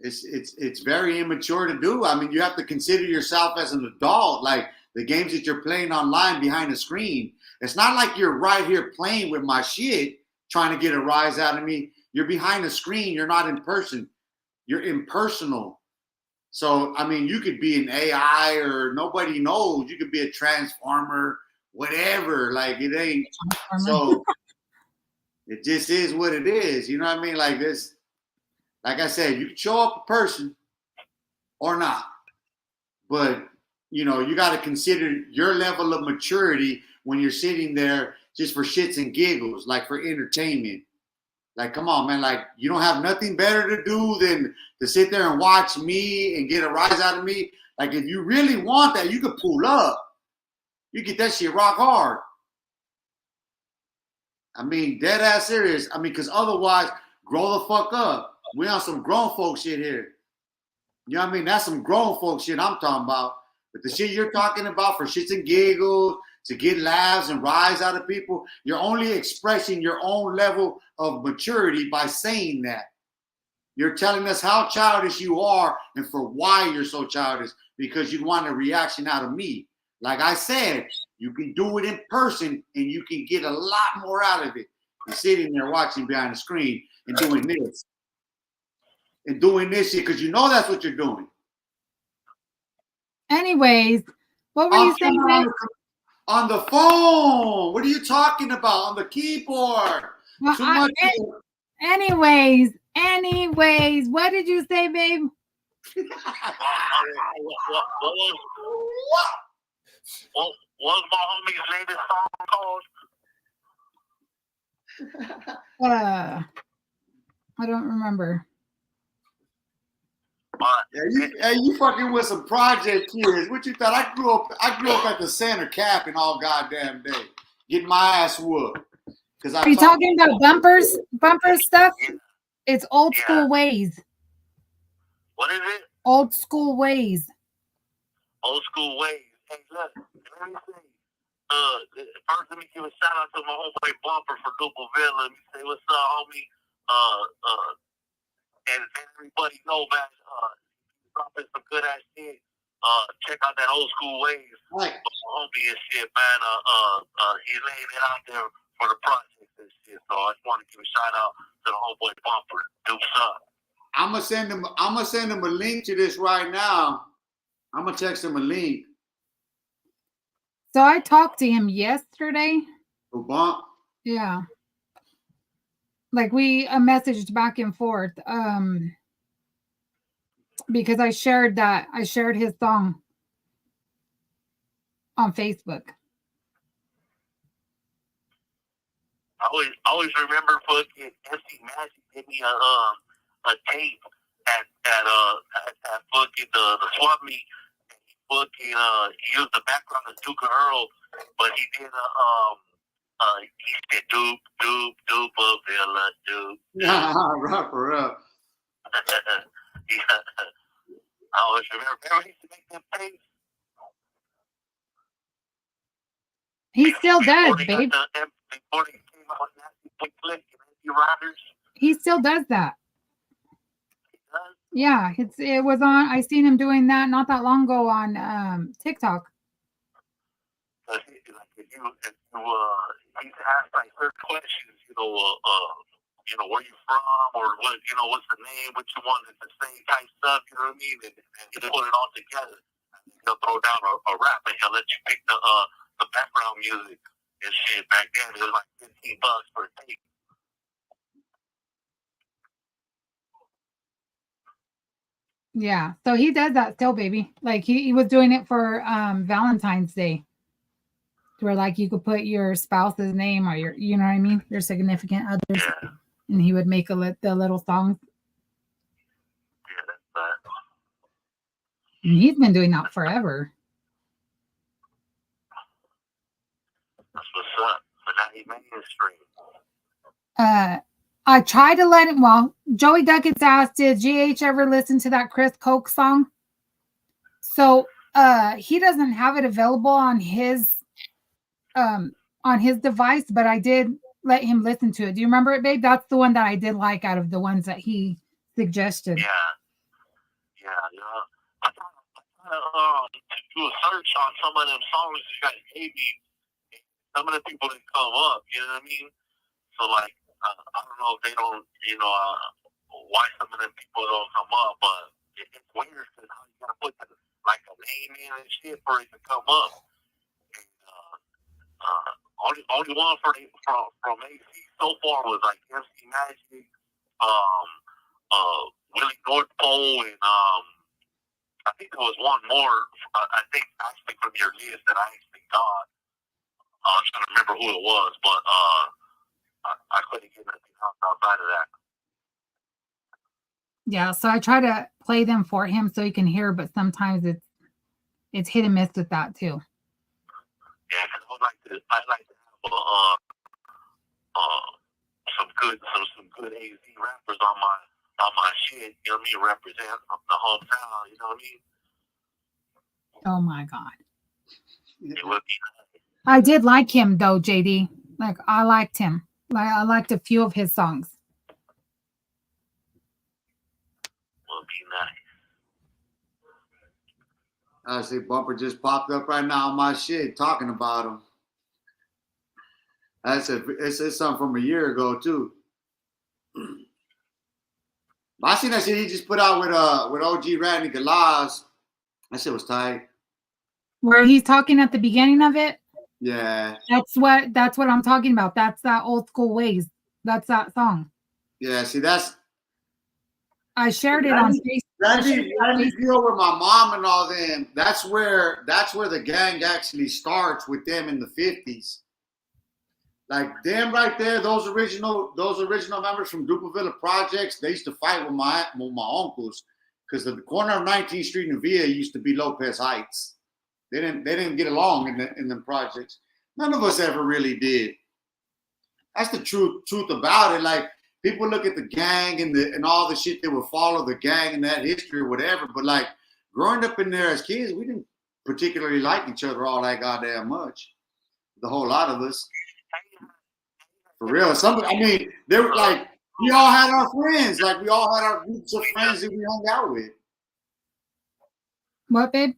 It's very immature to do. I mean, you have to consider yourself as an adult, like the games that you're playing online behind the screen. It's not like you're right here playing with my shit, trying to get a rise out of me. You're behind the screen. You're not in person. You're impersonal. So, I mean, you could be an AI or nobody knows. You could be a transformer, whatever. Like, it ain't. So, it just is what it is. You know what I mean? Like this. Like I said, you can show up a person or not, but you know, you got to consider your level of maturity when you're sitting there just for shits and giggles, like for entertainment. Like, come on, man, like you don't have nothing better to do than to sit there and watch me and get a rise out of me. Like, if you really want that, you could pull up. You get that shit rock hard. I mean, dead ass serious. I mean, because otherwise, grow the fuck up. We on some grown folk shit here. You know what I mean? That's some grown folk shit I'm talking about. But the shit you're talking about for shits and giggles, to get laughs and rise out of people, you're only expressing your own level of maturity by saying that. You're telling us how childish you are and for why you're so childish, because you want a reaction out of me. Like I said, you can do it in person and you can get a lot more out of it than sitting there watching behind the screen and doing this. And doing this shit because you know that's what you're doing. Anyways, what were you saying? On the phone. What are you talking about? On the keyboard. Well, anyways, what did you say, babe? What's my homie's latest song called? I don't remember. You fucking with some project kids. What you thought? I grew up at the center capping all goddamn day, getting my ass whooped. Are you talking about bumper stuff? It's old school ways. What is it? Old school ways. Old school ways. Hey, look, let me say, first let me give a shout out to my homeboy Bumper for Dupleville. Let me say what's up, homie. And everybody know, man, dropping some good ass shit. Check out that old school ways. Right. Homie and shit, man. He laying it out there for the project and shit. So I just want to give a shout out to the homeboy Bumper. Deuce up. I'm gonna send him a link to this right now. I'm gonna text him a link. So I talked to him yesterday. Oh, Bump? Yeah. Like we messaged back and forth. Because I shared his song on Facebook. I always remember fucking MC Magic gave me a tape at fucking the swap meet. He fucking he used the background of Duke Earl, but he did he said doop doop doop a villa doop. Yeah, right for real. I always remember he used to make them tapes. He still does, babe. Before he came out with Nasty Big Click and Andy Riders. He still does that. He does? Yeah, it was on. I seen him doing that not that long ago on TikTok. He's asked like certain questions, where you from or what, what's the name, what you want to say, type stuff, you know what I mean? And he'll put it all together. He'll throw down a rap and he'll let you pick the background music and shit. Back then it was like $15 for a tape. Yeah, so he does that still, baby. Like he was doing it for Valentine's Day, where like you could put your spouse's name or your, you know what I mean, your significant others, Yeah. And he would make the little songs. Yeah, that's that. And he's been doing that forever. That's what's up. But now he mainstream. I tried to let him. Well, Joey Duckett's asked, did GH ever listen to that Chris Coke song? So he doesn't have it available on his device, but I did let him listen to it. Do you remember it, babe? That's the one that I did like out of the ones that he suggested. Yeah. Yeah, I try to do a search on some of them songs you guys gave me. Some of the people didn't come up. You know what I mean? So like, I don't know if they don't, why some of them people don't come up, but it's weird because how you gotta put like a name in and shit for it to come up. And, only one from AC so far was like MC Magic, Willie North Pole, and I think there was one more. I think actually from your list that I actually got. I'm trying to remember who it was, but I couldn't get anything outside of that. Yeah, so I try to play them for him so he can hear, but sometimes it's hit and miss with that too. Yeah, because I'd like to have some good AZ rappers on my shit. You know what I mean? Represent the hometown. You know what I mean? Oh my God. It would be nice. I did like him though, JD. Like I liked him. Like I liked a few of his songs. Would be nice. I say Bumper just popped up right now on my shit talking about him. It's something from a year ago too. I seen that shit he just put out with OG Randy Galaz. That shit was tight. Where he's talking at the beginning of it. Yeah. That's what I'm talking about. That's that old school ways. That's that song. Yeah, see I shared it on Facebook. Randy deal with my mom and all them. That's where the gang actually starts with them in the 50s. Like them right there, those original members from Duplevilla Projects, they used to fight with my uncles because the corner of 19th Street and Villa used to be Lopez Heights. They didn't get along in them projects. None of us ever really did. That's the truth about it. Like people look at the gang and all the shit that would follow the gang and that history or whatever, but like growing up in there as kids, we didn't particularly like each other all that goddamn much. The whole lot of us. For real. They were like, we all had our friends. Like we all had our groups of friends that we hung out with. What, babe?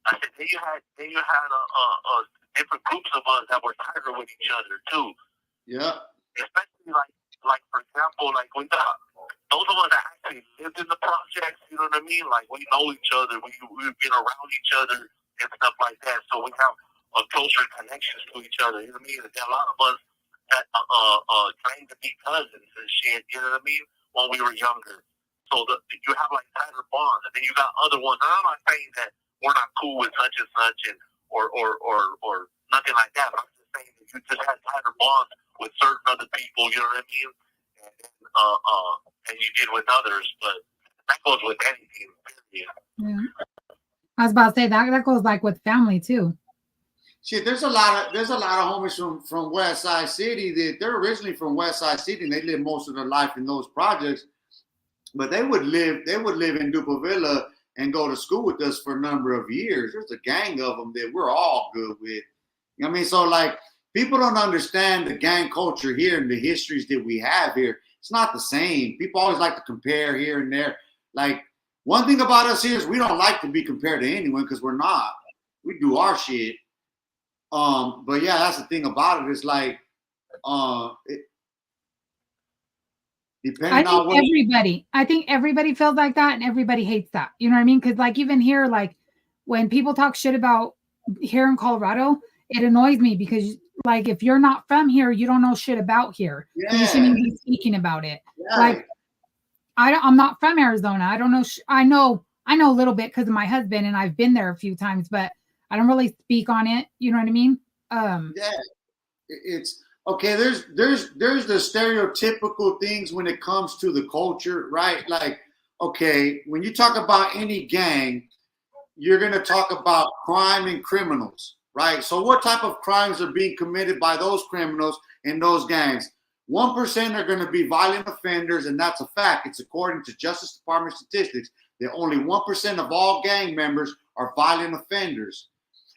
I said then you had different groups of us that were tighter with each other too. Yeah. Especially like for example, like we got those of us that actually lived in the projects, you know what I mean? Like we know each other, we've been around each other and stuff like that. So we have a closer connections to each other, you know what I mean? And a lot of us that trained to be cousins and shit, you know what I mean? When we were younger. So you have like tighter bonds, and then you got other ones. And I'm not saying that we're not cool with such and such, and or nothing like that. But I'm just saying that you just had tighter bonds with certain other people. You know what I mean? And you did with others. But that goes with anything. Yeah. I was about to say that goes like with family too. Shit, there's a lot of homies from West Side City that they're originally from West Side City and they lived most of their life in those projects, but they would live in Duplevilla and go to school with us for a number of years. There's a gang of them that we're all good with. You know what I mean? So like people don't understand the gang culture here and the histories that we have here. It's not the same. People always like to compare here and there. Like one thing about us here is we don't like to be compared to anyone because we're not. We do our shit. But yeah, that's the thing about it. It's like, depending on what I think everybody feels like that and everybody hates that. You know what I mean? Because like even here, like when people talk shit about here in Colorado, it annoys me because like if you're not from here, you don't know shit about here. Yeah. You shouldn't be speaking about it. Yeah. Like I'm not from Arizona. I don't know. I know a little bit because of my husband, and I've been there a few times, but I don't really speak on it. You know what I mean? Yeah, it's okay. There's the stereotypical things when it comes to the culture, right? Like, okay, when you talk about any gang, you're going to talk about crime and criminals, right? So what type of crimes are being committed by those criminals in those gangs? 1% are going to be violent offenders, and that's a fact. It's according to Justice Department statistics that only 1% of all gang members are violent offenders.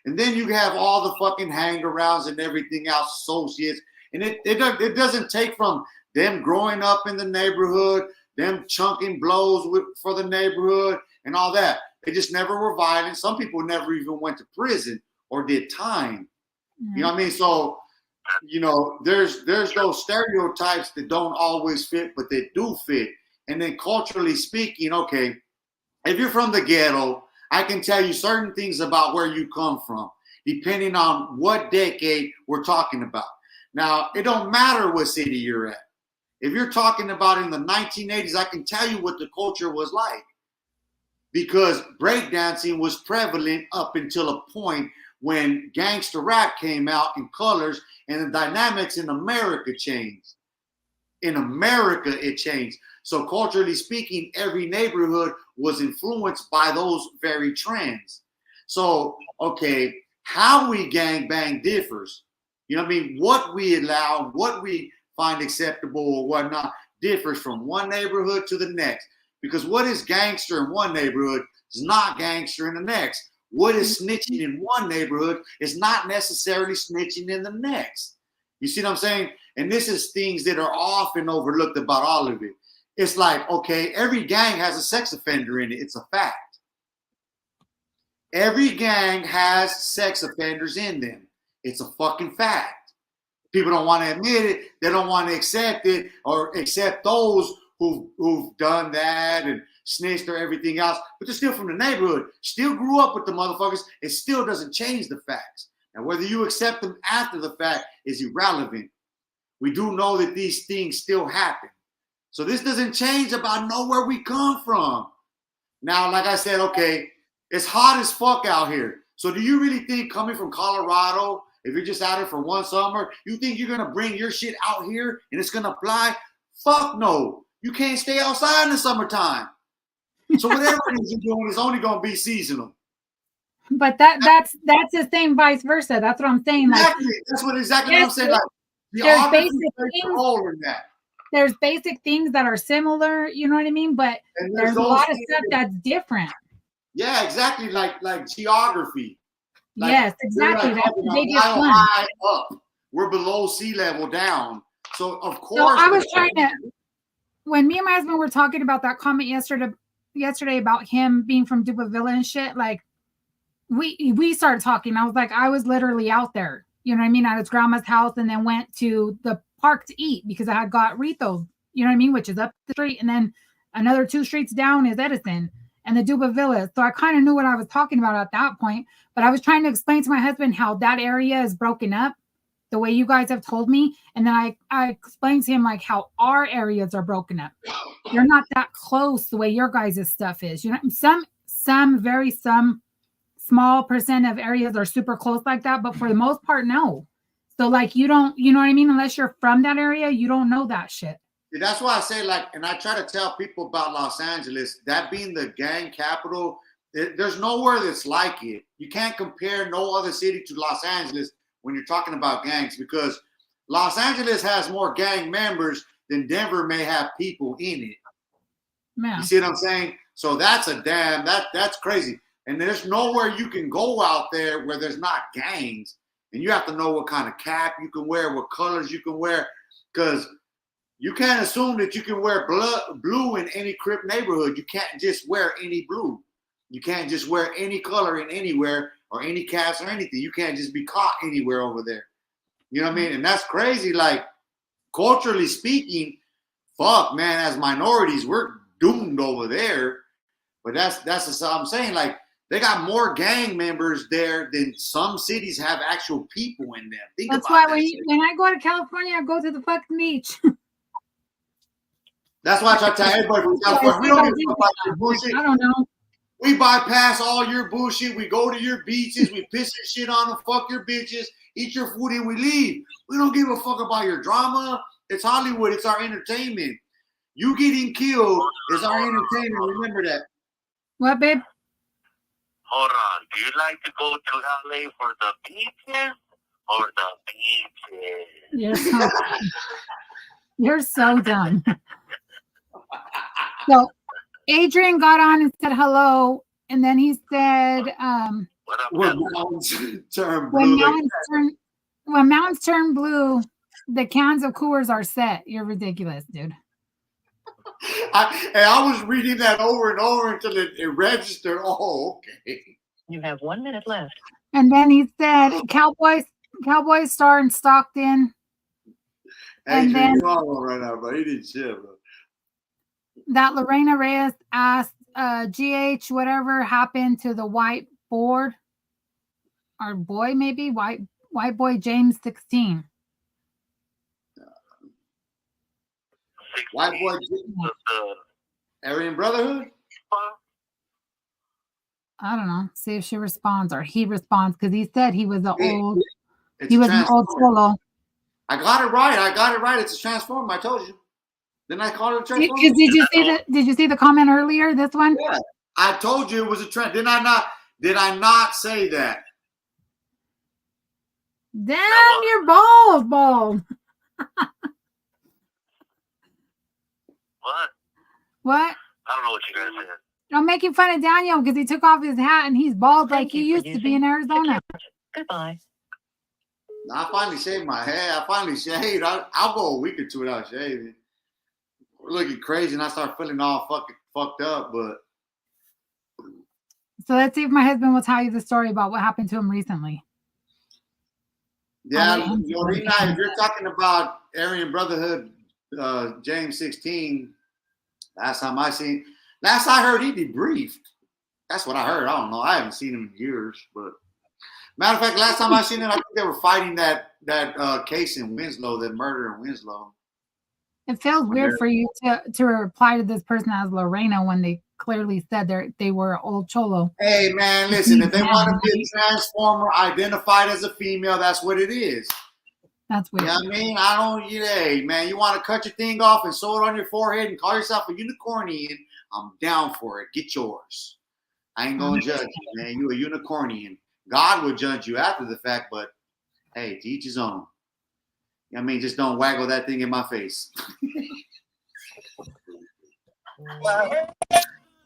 And then you have all the fucking hang-arounds and everything else, associates. And it doesn't take from them growing up in the neighborhood, them chunking blows for the neighborhood and all that. They just never were violent. Some people never even went to prison or did time. You know what I mean? So, you know, there's those stereotypes that don't always fit, but they do fit. And then culturally speaking, okay, if you're from the ghetto, I can tell you certain things about where you come from, depending on what decade we're talking about. Now, it don't matter what city you're at. If you're talking about in the 1980s, I can tell you what the culture was like. Because breakdancing was prevalent up until a point when gangster rap came out in colors and the dynamics in America changed. In America, it changed. So culturally speaking, every neighborhood was influenced by those very trends. So, okay, how we gangbang differs. You know what I mean? What we allow, what we find acceptable or whatnot differs from one neighborhood to the next. Because what is gangster in one neighborhood is not gangster in the next. What is snitching in one neighborhood is not necessarily snitching in the next. You see what I'm saying? And this is things that are often overlooked about all of it. It's like, okay, every gang has a sex offender in it. It's a fact. Every gang has sex offenders in them. It's a fucking fact. People don't want to admit it. They don't want to accept it or accept those who've done that and snitched or everything else, but they're still from the neighborhood, still grew up with the motherfuckers. It still doesn't change the facts. Now, whether you accept them after the fact is irrelevant. We do know that these things still happen. So this doesn't change about know where we come from. Now, like I said, okay, it's hot as fuck out here. So do you really think coming from Colorado, if you're just out here for one summer, you think you're going to bring your shit out here and it's going to apply? Fuck no. You can't stay outside in the summertime. So whatever it is you're doing is only going to be seasonal. But that's the same vice versa. That's what I'm saying. Exactly. Like, That's exactly what I'm saying. Like, there's basic things. Role in that. There's basic things that are similar, you know what I mean? But there's a lot of stuff that's different. Yeah, exactly. Like geography. Like, yes, exactly. Like, that's the biggest one. High up. We're below sea level down. So of course. So I was trying to, when me and my husband were talking about that comment yesterday about him being from Dupavilla and shit, like we started talking. I was like, I was literally out there, you know what I mean, at his grandma's house, and then went to the park to eat because I had got Ritos, you know what I mean, which is up the street, and then another 2 streets down is Edison and the Dupavilla. So I kind of knew what I was talking about at that point, but I was trying to explain to my husband how that area is broken up the way you guys have told me. And then I explained to him like how our areas are broken up. You're not that close the way your guys' stuff is. You know, some small percent of areas are super close like that, but for the most part, no. So like you don't, you know what I mean? Unless you're from that area, you don't know that shit. That's why I say, like, and I try to tell people about Los Angeles, that being the gang capital, there's nowhere that's like it. You can't compare no other city to Los Angeles when you're talking about gangs, because Los Angeles has more gang members than Denver may have people in it. Yeah. You see what I'm saying? So that's that's crazy. And there's nowhere you can go out there where there's not gangs. And you have to know what kind of cap you can wear, what colors you can wear, because you can't assume that you can wear blue in any Crip neighborhood. You can't just wear any blue. You can't just wear any color in anywhere or any caps or anything. You can't just be caught anywhere over there. You know what I mean? And that's crazy. Like, culturally speaking, fuck, man, as minorities, we're doomed over there. But that's what I'm saying. Like, they got more gang members there than some cities have actual people in them. That's why when I go to California, I go to the fucking beach. That's why I try to tell everybody from California, we don't give a fuck about your bullshit. I don't know. We bypass all your bullshit. We go to your beaches. We piss your shit on them. Fuck your bitches. Eat your food and we leave. We don't give a fuck about your drama. It's Hollywood. It's our entertainment. You getting killed is our entertainment. Remember that. What, babe? Hold on. Do you like to go to LA for the beaches or the beaches? You're so done. So Adrian got on and said hello, and then he said, what up, when mountains turn blue, the cans of Coors are set. You're ridiculous, dude. I was reading that over and over until it registered. Oh, okay. You have 1 minute left. And then he said Cowboy star in Stockton. And Adrian, then you're on one right now, bro. He didn't shit, bro. that Lorena Reyes asked GH whatever happened to the white board or boy, maybe white boy James 16. White boy, Aryan Brotherhood. I don't know. See if she responds or he responds because he said he was an old. It's He a was an old Transformer. solo. I got it right. It's a Transformer. I told you. Didn't I call it a Transformer? Did you see the comment earlier? This one? Yeah. I told you it was a trend. Did I not say that? Damn, you're bald. What? What? I don't know what you guys said. I'm making fun of Daniel because he took off his hat and he's bald like he used to be in Arizona. Goodbye. I finally shaved my hair. I finally shaved. I'll go a week or two without shaving. We're looking crazy, and I start feeling all fucking fucked up. But So let's see if my husband will tell you the story about what happened to him recently. yeah, Lorena, if you're talking about Aryan Brotherhood, James 16, last I heard he debriefed. That's what I heard. I don't know. I haven't seen him in years, but matter of fact, last time I seen him, I think they were fighting that case in Winslow, that murder in Winslow. It feels weird for you to reply to this person as Lorena when they clearly said they were old cholo. Hey man, listen, if they want to be a transformer identified as a female, that's what it is. That's weird. You know what I mean? I don't, hey man, you want to cut your thing off and sew it on your forehead and call yourself a unicornian, I'm down for it. Get yours. I ain't gonna judge you, man. You a unicornian. God will judge you after the fact, but hey, to each his own. I mean, just don't waggle that thing in my face.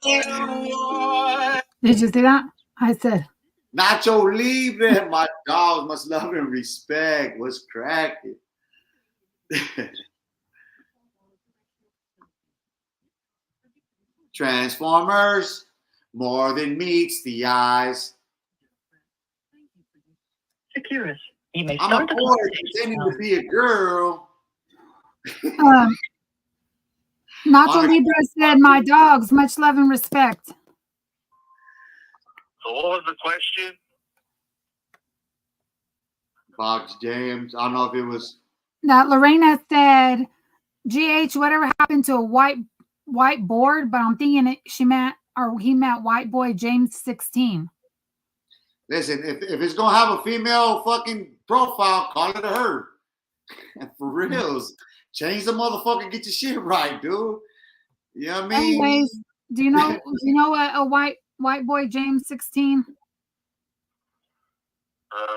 Did you see that? I said. Nacho Libre, my dogs must love and respect. What's cracking? Transformers, more than meets the eyes. Securus. You may I'm a start the boy conversation pretending now. to be a girl. Nacho Libre said, my dogs, much love and respect. So what was the question? Box James. I don't know if it was. That Lorena said, GH, whatever happened to a white board, but I'm thinking he meant white boy James 16. Listen, if it's gonna have a female fucking profile, call it a her. For reals. Change the motherfucker, get your shit right, dude. You know what I mean? Anyways, do you know a white boy James 16? The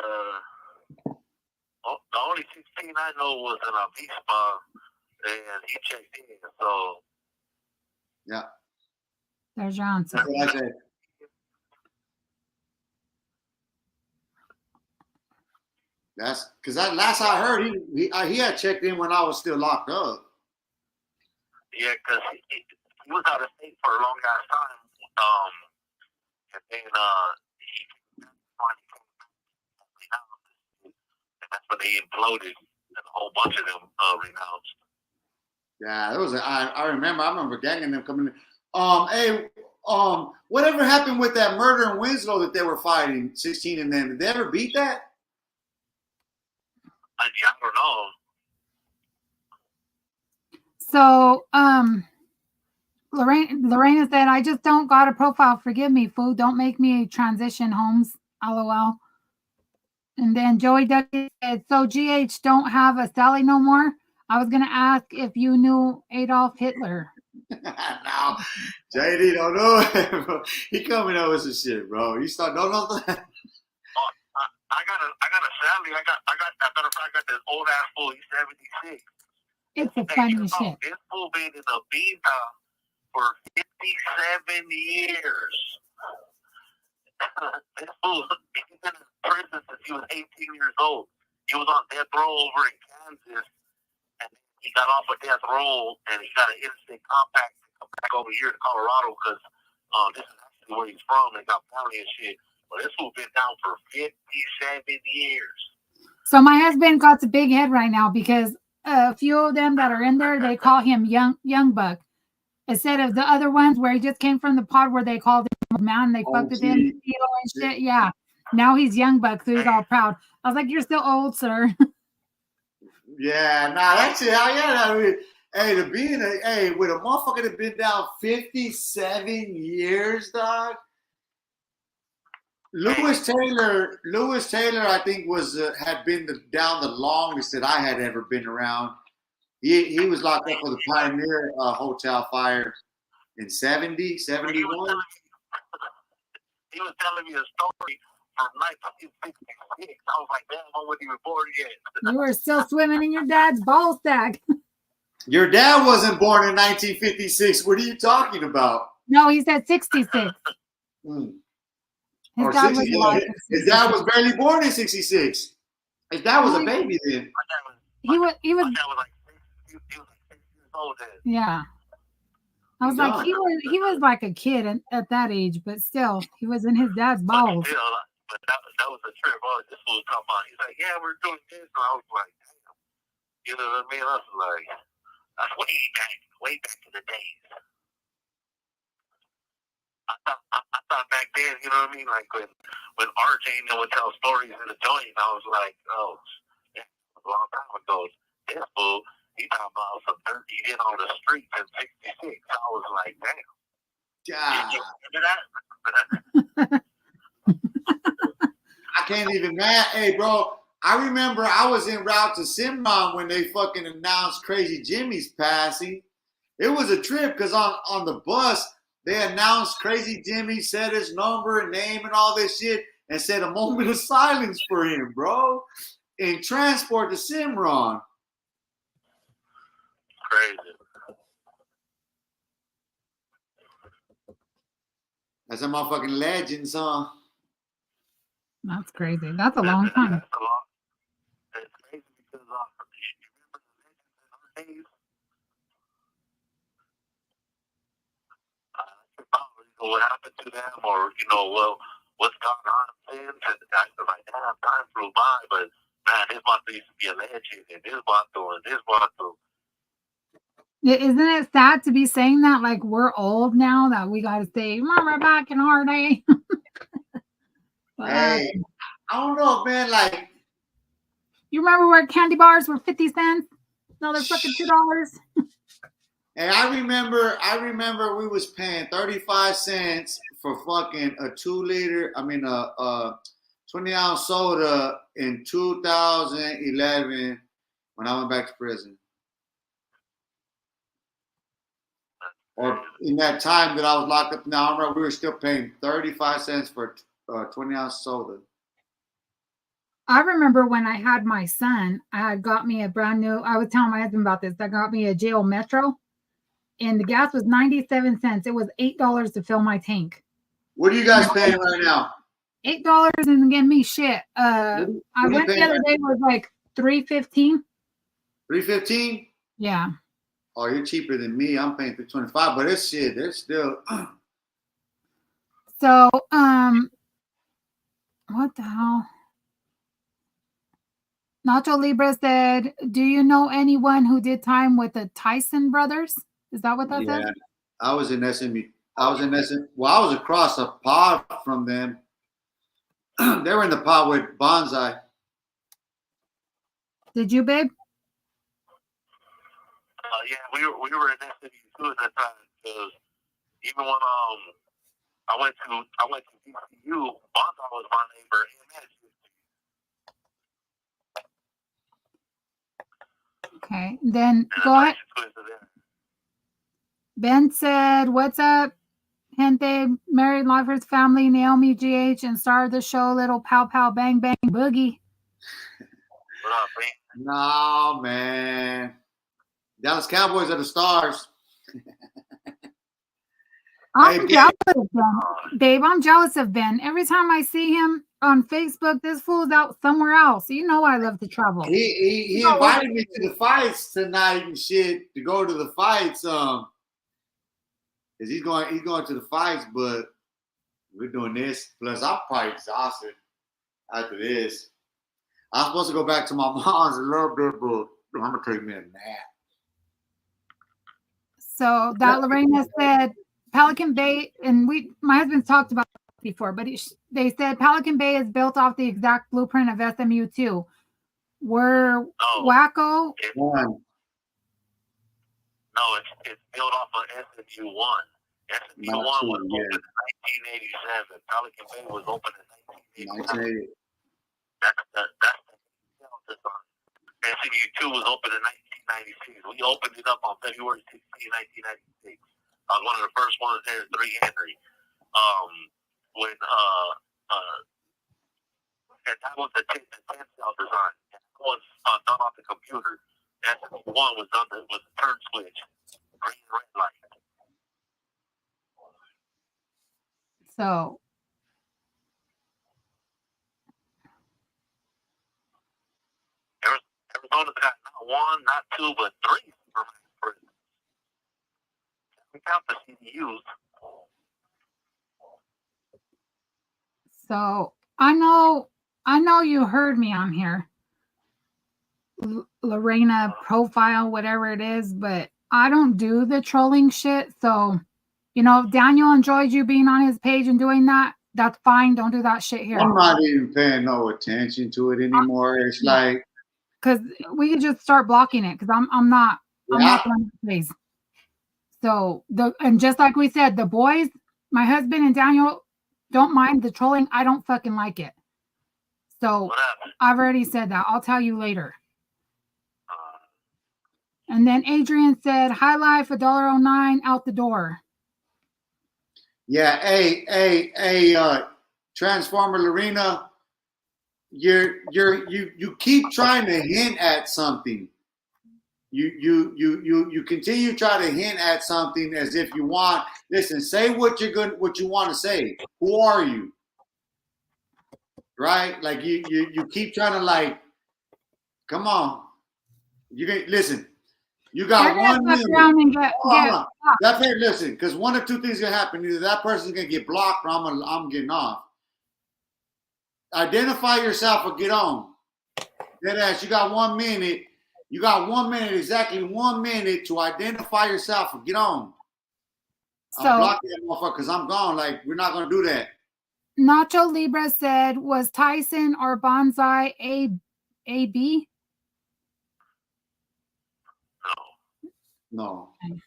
only 16 I know was an Avispa, and he checked in. So yeah, there's your answer. That's what I said. That's because last I heard he had checked in when I was still locked up. Yeah, because he was out of state for a long ass time. And then he finally came back, and that's when they imploded, and a whole bunch of them renounced. Yeah, it was. I remember ganging them coming in. Hey, whatever happened with that murder in Winslow that they were fighting, 16 and them? Did they ever beat that? I don't know. So, Lorena said, I just don't got a profile. Forgive me, fool. Don't make me transition, Holmes. LOL. And then Joey W said, so GH don't have a Sally no more? I was going to ask if you knew Adolf Hitler. No, JD don't know. He coming up with some shit, bro. You start don't know that. I got a Sally. I got matter of fact, I got this old ass fool. He's 76. It's a funny shit. This fool been in the beanbag for 57 years. This fool, he's been in prison since he was 18 years old. He was on death row over in Kansas, and he got off of death row and he got an instant compact to come back over here to Colorado because this is actually where he's from. They got family and shit. But this fool been down for 57 years. So my husband got a big head right now because a few of them that are in there, they call him Young Buck. Instead of the other ones where he just came from the pod where they called him man, they fucked with him and shit. Yeah. Now he's Young Buck, so he's all proud. I was like, you're still old, sir. Yeah, nah, that's it. Hell yeah. I mean, hey, with a motherfucker that been down 57 years, dog. Lewis Taylor, I think had been down the longest that I had ever been around. He was locked up for the Pioneer Hotel fire in 70, 71. He was telling me a story from 1966. I was like, damn, I wasn't even born yet. You were still swimming in your dad's ball stack. Your dad wasn't born in 1956. What are you talking about? No, he said 66. His Or dad 60, was his dad was barely born in 66. His dad was a baby then. He was My dad was like 6 years old then. Yeah. I was like, he was like a kid at that age, but still, he was in his dad's balls. But that was a trip. This fool was talking about. He's like, yeah, we're doing this. And I was like, damn. You know what I mean? I was like, that's way back in the days. I thought back then, you know what I mean? Like when RJ would tell stories in the joint, I was like, oh, yeah, a long time ago. This fool, he talking about some dirt he did on the streets in 66. I was like, damn. God. You remember that? I can't even, man. Hey, bro, I remember I was en route to Cimarron when they fucking announced Crazy Jimmy's passing. It was a trip because on the bus, they announced Crazy Jimmy, said his number, name, and all this shit, and said a moment of silence for him, bro. In transport to Cimarron. Crazy. That's a motherfucking legend, son. That's crazy. That's a long time. That's a lot. It's crazy because you remember the legends in our days? What happened to them, or what's gone on since? And I was like, damn, time flew by, but man, this month used to be a legend, and this month and this month. Isn't it sad to be saying that? Like we're old now that we got to say, remember back in our day. Hey, I don't know, man. Like, you remember where candy bars were 50 cents? No, they're fucking $2. Hey, I remember we was paying 35 cents for fucking a 20-ounce soda in 2011 when I went back to prison. Or in that time that I was locked up. Now I remember we were still paying 35 cents for a 20-ounce soda. I remember when I had my son, I had got me a brand new, I was telling my husband about this, I got me a Jail Metro. And the gas was 97 cents. It was $8 to fill my tank. What are you guys paying right now? $8 isn't getting me shit. I went the other day, it was like $3.15. $3.15? Yeah. Oh, you're cheaper than me. I'm paying $3.25, but it's shit. It's still. So, what the hell? Nacho Libre said, "Do you know anyone who did time with the Tyson brothers?" Is that what that says? I was in SMU. Well, I was across a pod from them. They were in the pod with Bonsai. Did you, babe? Yeah, we were in SMU too at that time because even when I went to DCU, Bonsai was my neighbor. Okay, then go ahead. Ben said, "What's up, gente? Married Lifers family, Naomi GH, and star of the show, Little Pow Pow Bang Bang Boogie." What up, man? No, man. Dallas Cowboys are the stars. I'm jealous of Ben. Babe, I'm jealous of Ben. Every time I see him, on Facebook. This fool's out somewhere else. You know I love to travel. He invited me to the fights tonight and shit to go to the fights. Cause he's going to the fights, but we're doing this. Plus, I'm probably exhausted after this. I'm supposed to go back to my mom's a little bit, but I'm gonna take me a nap. So that Lorena said Pelican Bay, and my husband's talked about it before, but they said Pelican Bay is built off the exact blueprint of SMU too. We're wacko. One. No, it's built off of SMU 1. SMU 1 was opened in 1987. Pelican Bay was opened in 1987. That's the design. SMU 2 was opened in 1996. We opened it up on February 16, 1996. I was one of the first ones there, 3 Henry. When and that was the 10 cell design. And that was done off the computer. SMU 1 was done with a turn switch, green and red light. So Arizona's got not 1, not 2, but 3 prisons. We count the CDUs. So I know you heard me on here, Lorena profile, whatever it is, but I don't do the trolling shit. So, you know, if Daniel enjoyed you being on his page and doing that, that's fine. Don't do that shit here. I'm not even paying no attention to it anymore. It's like, because we could just start blocking it. Because I'm not on the place. So and just like we said, the boys, my husband and Daniel, don't mind the trolling. I don't fucking like it. So I've already said that. I'll tell you later. And then Adrian said, "High Life, $1.09 out the door." Yeah, hey, Transformer Lorena, you keep trying to hint at something. You continue to try to hint at something as if you want. Listen, say what you want to say. Who are you? Right? Like you keep trying to like. Come on, you can listen. You got 1 minute. Listen, because one of 2 things gonna happen. Either that person's gonna get blocked, or I'm getting off. Identify yourself or get on. Deadass, you got 1 minute. You got 1 minute, exactly 1 minute to identify yourself or get on. I'm blocking that motherfucker because I'm gone. Like, we're not gonna do that. Nacho Libra said, "Was Tyson or Bonsai AB?" No. Okay.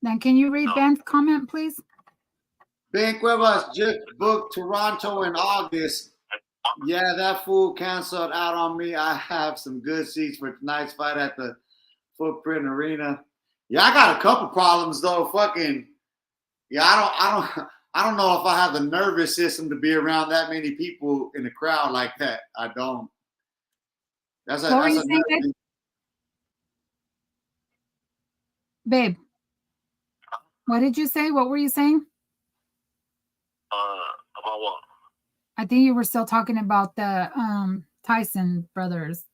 Then can you read Ben's comment, please? Ben Cuevas just booked Toronto in August. Yeah, that fool canceled out on me. I have some good seats for tonight's fight at the Footprint Arena. Yeah, I got a couple problems though. Fucking yeah, I don't know if I have the nervous system to be around that many people in a crowd like that. I don't. That's a babe. What did you say? What were you saying? About what? I think you were still talking about the Tyson brothers.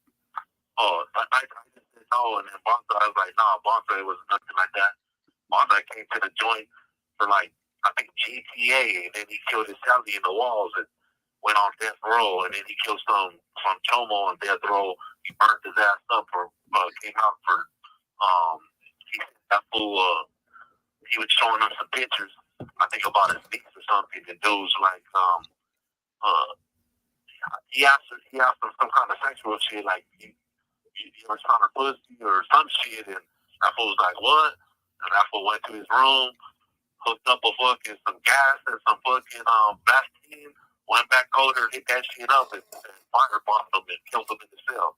Oh, I just said no, and then Bonsai, I was like, nah, Bonsai was nothing like that. Bonsai came to the joint for like, I think GTA, and then he killed his Sally in the walls and went on death row, and then he killed some Chomo on death row. He burnt his ass up for, came out for, that fool, he was showing us some pictures, I think about his niece or something, and dudes like, he asked him some kind of sexual shit, like, you ever found her pussy or some shit, and that fool was like, what? And that fool went to his room, hooked up some gas and some Vaseline, went back over, hit that shit up, and firebombed him and killed him in the cell.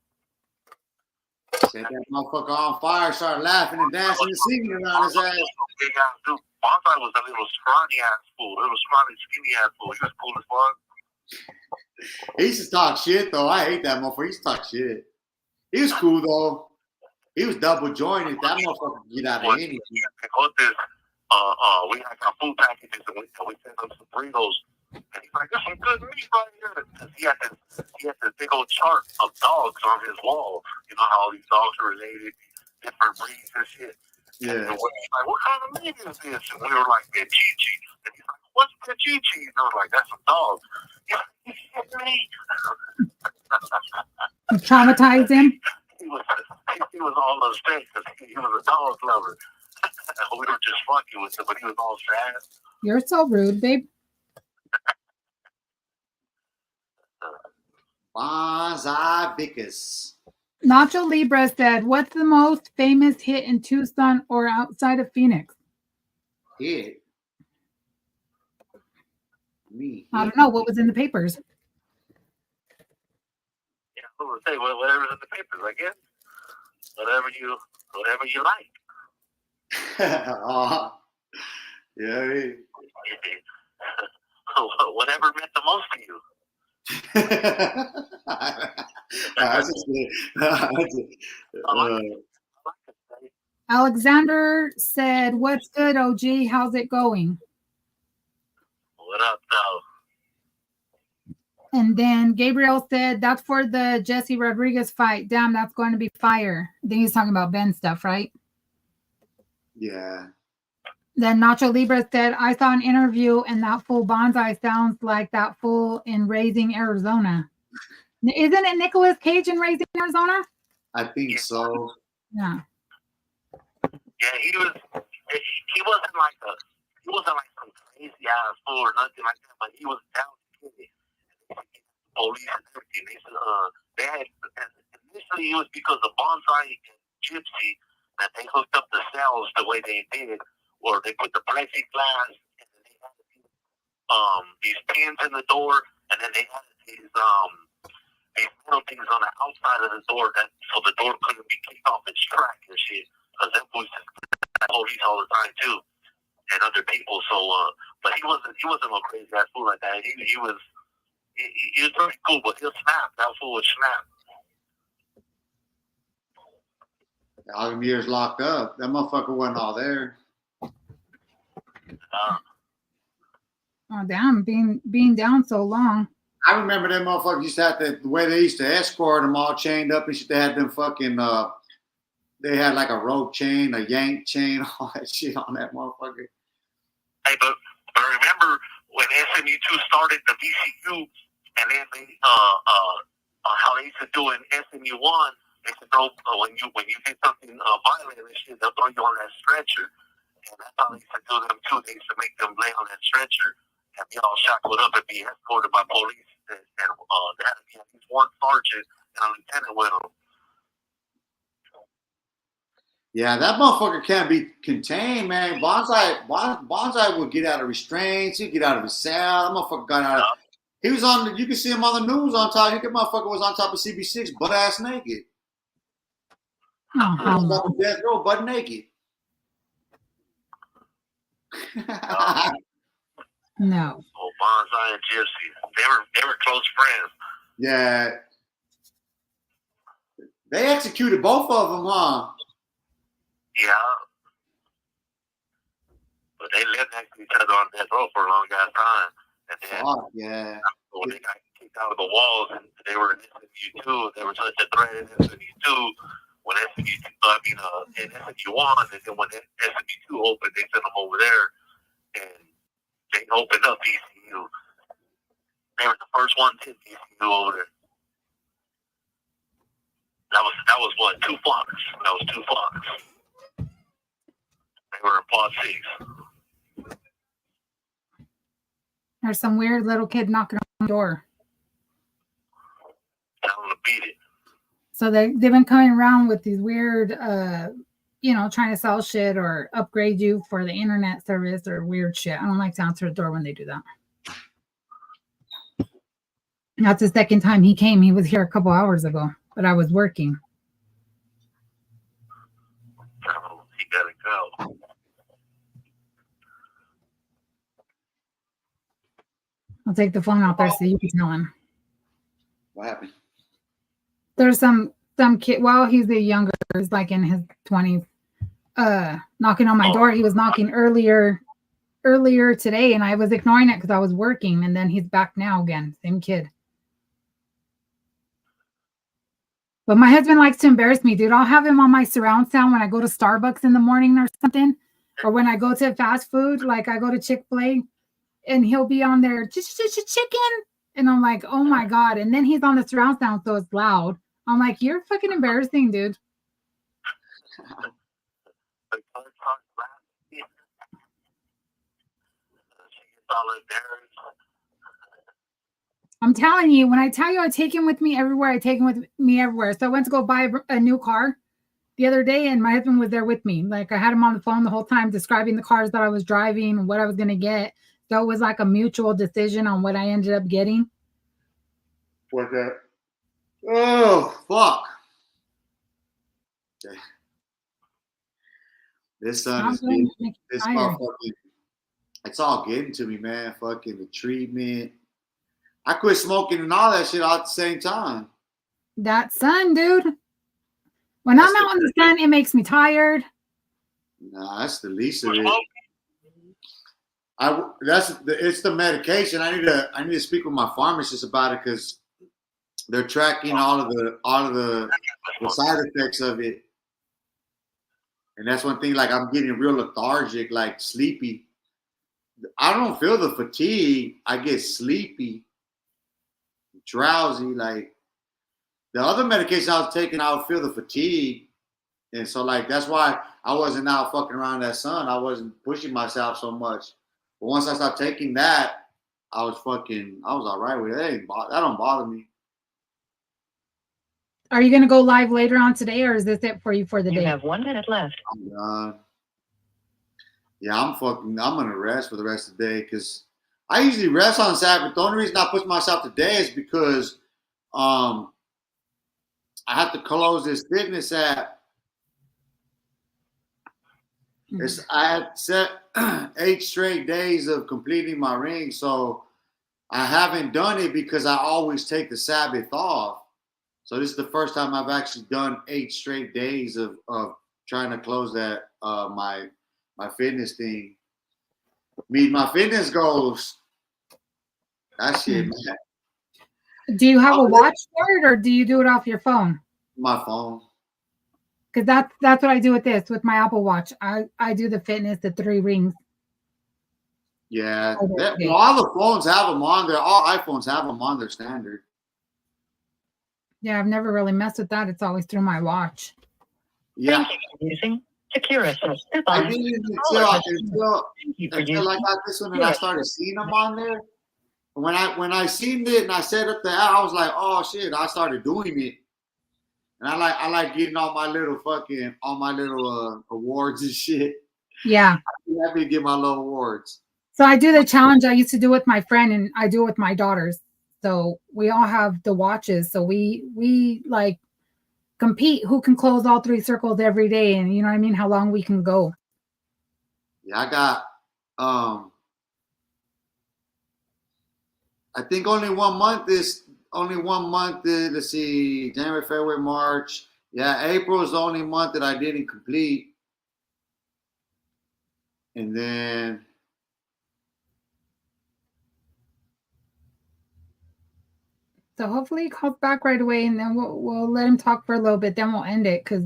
Set that motherfucker on fire, started laughing and dancing and singing around his ass. Bonsai was a little scrawny ass fool, skinny ass fool. He was cool as fuck. He used to talk shit though. I hate that motherfucker. He used to talk shit. He was cool though. He was double jointed. That motherfucker could get out of anything. We had some food packages and we sent them some burritos And he's like, "There's some good meat right here." Because he had this big old chart of dogs on his wall. You know how all these dogs are related, different breeds and shit. Yeah. And he's like, "What kind of meat is this?" And we were like, "Pechichi." And he's like, "What's Pechichi?" And I was like, "That's some dogs." Yeah, you shit me. Traumatized him. He was all upset because he was a dog lover. We were just fucking with him, but he was all sad. You're so rude, babe. Bonsai Vickers. Nacho Libre said, "What's the most famous hit in Tucson or outside of Phoenix?" Hit. Me. I don't know. What was in the papers? Yeah, I was gonna say whatever's in the papers, I guess. Whatever you like. Yeah. Whatever meant the most to you. Alexander said, "What's good, OG? How's it going?" What up, though? And then Gabriel said, "That's for the Jesse Rodriguez fight. Damn, that's going to be fire." I think he's talking about Ben stuff, right? Yeah. Then Nacho Libre said, "I saw an interview and that fool Bonsai sounds like that fool in Raising Arizona." Isn't it Nicolas Cage in Raising Arizona? I think so. Yeah. Yeah, he wasn't like some crazy ass fool or nothing like that, but he was down to get it. Police and everything. They had initially it was because of Bonsai and Gypsy that they hooked up the cells the way they did, or they put the plexiglass and then they had these pins in the door, and then they had these metal things on the outside of the door so the door couldn't be kicked off its track and shit. Because them boys just police all the time too, and other people. So, but he wasn't no crazy ass fool like that. He was pretty cool, but he'll snap. That fool would snap. All them years locked up. That motherfucker wasn't all there. Oh damn, being down so long. I remember them motherfuckers used to have the way they used to escort them all chained up. They had them fucking they had like a rope chain, a yank chain, all that shit on that motherfucker. Hey, but remember when SMU2 started the VCU, and then they how they used to do in SMU1, they used to throw when you did something violent and shit, they'll throw you on that stretcher, and that's how they used to do them too. They used to make them lay on that stretcher and be all shackled up and be escorted by police, and they had to be at least one sergeant and a lieutenant with them. Yeah, that motherfucker can't be contained, man. Bonsai would get out of restraints. He'd get out of his cell. That motherfucker got out of. He was on. You can see him on the news on top. That motherfucker was on top of CB6, butt ass naked. Oh, He was on death row, butt naked. No. Oh, Bonsai and Gypsy, they were close friends. Yeah, they executed both of them, huh? Yeah. But they lived next to each other on death row for a long ass time. And then yeah. when they got kicked out of the walls and they were in SMU2, they were such a threat in SMU2 when in SMU1, and then when SMU2 opened, they sent them over there and they opened up VCU. They were the first ones in VCU over there. That was what, 2 blocks. That was 2 blocks. They were in Plot 6. There's some weird little kid knocking on the door. Tell them to beat it. So they've been coming around with these weird, trying to sell shit or upgrade you for the internet service or weird shit. I don't like to answer the door when they do that. That's the second time he came. He was here a couple hours ago, but I was working. Oh, he gotta go. I'll take the phone out there so you can tell him. What happened? There's some kid. Well, he's a younger. He's like in his 20s. Knocking on my door. He was knocking earlier earlier today, and I was ignoring it because I was working, and then he's back now again. Same kid. But my husband likes to embarrass me, dude. I'll have him on my surround sound when I go to Starbucks in the morning or something, or when I go to fast food, like I go to Chick-fil-A, and he'll be on there, chicken, and I'm like, oh my god. And then he's on the surround sound, so it's loud. I'm like, you're fucking embarrassing, dude. I'm telling you, when I tell you I take him with me everywhere, I take him with me everywhere. So I went to go buy a new car the other day, and my husband was there with me. Like, I had him on the phone the whole time describing the cars that I was driving and what I was going to get. So it was like a mutual decision on what I ended up getting. What's that? Oh, fuck. Okay. This sun is getting, this motherfucking, it's all getting to me, man. Fucking the treatment. I quit smoking and all that shit all at the same time. That sun, dude. When I'm out in the sun, it makes me tired. Nah, that's the least of it. It's the medication. I need to speak with my pharmacist about it because they're tracking all of the side effects of it. And that's one thing, like I'm getting real lethargic, like sleepy. I don't feel the fatigue. I get sleepy, drowsy. Like the other medication I was taking, I would feel the fatigue. And so like that's why I wasn't out fucking around that sun. I wasn't pushing myself so much. But once I stopped taking that, I was all right with it. That don't bother me. Are you going to go live later on today, or is this it for you for the day? You have 1 minute left. I'm done. Yeah, I'm going to rest for the rest of the day because I usually rest on Saturday. But the only reason I push myself today is because I have to close this fitness app. I had set 8 straight days of completing my ring, so I haven't done it because I always take the Sabbath off. So this is the first time I've actually done 8 straight days of trying to close that my fitness thing. Meet my fitness goals. That shit, man. Do you have a watch for it, or do you do it off your phone? My phone. Because that's what I do with my Apple Watch. I do the fitness, the 3 rings. Yeah, all the phones have them on there. All iPhones have them on their standard. Yeah, I've never really messed with that. It's always through my watch. Yeah. Thank you for using Securus. I didn't even until I got this one and I started seeing them on there. When I seen it and I set up the app, I was like, oh shit, I started doing it. And I like getting all my little awards and shit. Yeah. I'm happy to get my little awards. So I do the challenge I used to do with my friend, and I do it with my daughters. So we all have the watches. So we like compete who can close all 3 circles every day, and you know what I mean, how long we can go. Yeah, I got I think only 1 month let's see, January, February, March. Yeah, April is the only month that I didn't complete. And then so hopefully he calls back right away, and then we'll let him talk for a little bit. Then we'll end it because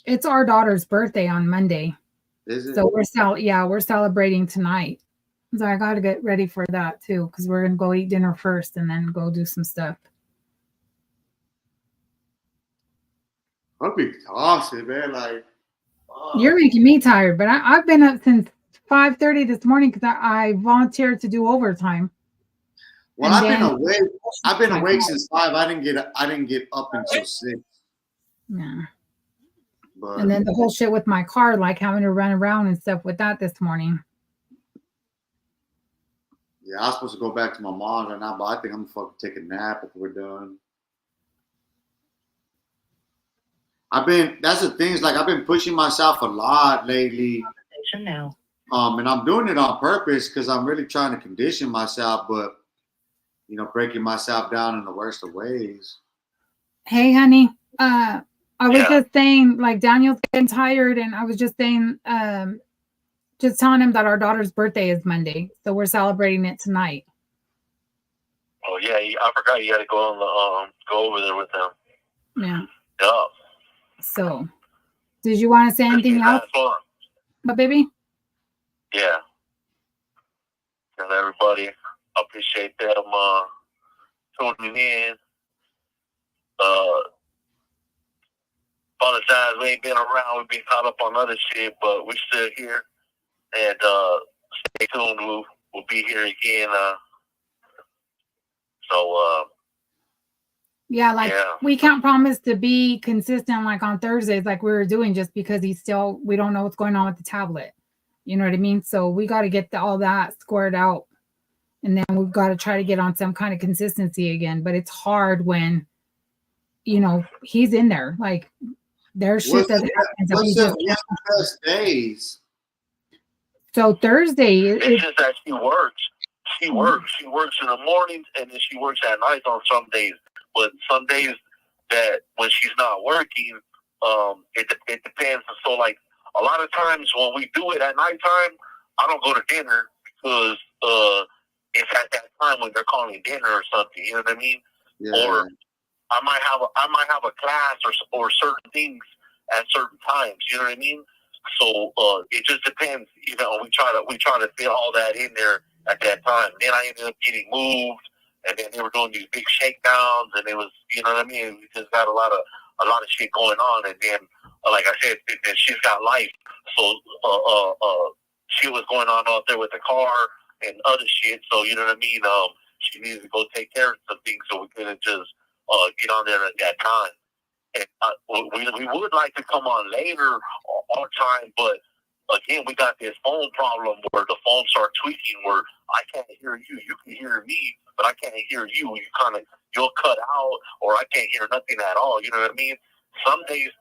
it's our daughter's birthday on Monday. Is it? So we're celebrating tonight. So I got to get ready for that too, because we're gonna go eat dinner first and then go do some stuff. I'll be exhausted, man. Like you're making me tired, but I've been up since 5:30 this morning because I volunteered to do overtime. Well, I've been awake since 5. I didn't get up until 6. Yeah. But, and then the whole shit with my car, like having to run around and stuff with that this morning. Yeah, I was supposed to go back to my mom's right now, but I think I'm gonna fucking take a nap if we're done. That's the thing, is like I've been pushing myself a lot lately. Now. And I'm doing it on purpose because I'm really trying to condition myself, but breaking myself down in the worst of ways. Hey, honey, I was just saying, like, Daniel's getting tired, and I was just saying, Just telling him that our daughter's birthday is Monday, so we're celebrating it tonight. Oh yeah, I forgot you got to go on the go over there with them. Yeah. Yeah. So, did you want to say anything else? But baby? Yeah. And everybody, appreciate them tuning in. Apologize, we ain't been around. We've been caught up on other shit, but we're still here. And stay tuned. We'll be here again. Yeah, we can't promise to be consistent like on Thursdays like we were doing just because we don't know what's going on with the tablet. You know what I mean? So we got to get all that squared out. And then we've got to try to get on some kind of consistency again. But it's hard when, he's in there. Like, there's shit that happens. What's the best days? So Thursday. It's just that she works. She works in the mornings and then she works at night on some days. But some days that when she's not working, it depends. So, like, a lot of times when we do it at nighttime, I don't go to dinner because it's at that time when they're calling dinner or something. You know what I mean? Yeah. Or I might have a class or certain things at certain times. You know what I mean? So it just depends. We try to fit all that in there at that time. Then I ended up getting moved, and then they were doing these big shakedowns, and it was, you know what I mean? We just got a lot of shit going on, and then like I said, then she's got life. So shit was going on out there with the car and other shit. So you know what I mean? She needed to go take care of some things, so we couldn't just get on there at that time. And we would like to come on later all time, but again, we got this phone problem where the phone starts tweaking where I can't hear you. You can hear me, but I can't hear you. You'll cut out, or I can't hear nothing at all. You know what I mean? Some days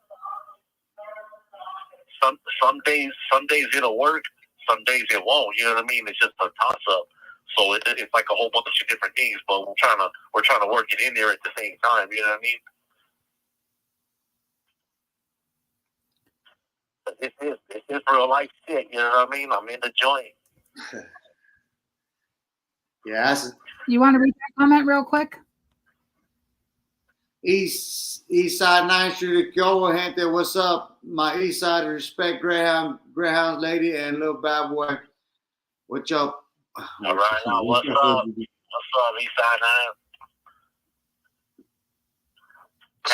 it'll work. Some days it won't. You know what I mean? It's just a toss up. So it's like a whole bunch of different things, but we're trying to work it in there at the same time. You know what I mean? This is real life shit. You know what I mean? I'm in the joint. Yeah. You want to read that comment real quick? East Side 9th Street, Kyowa gente. What's up? My East Side respect Greyhound lady and little bad boy. What's up? All right, now what's up? What's up, East Side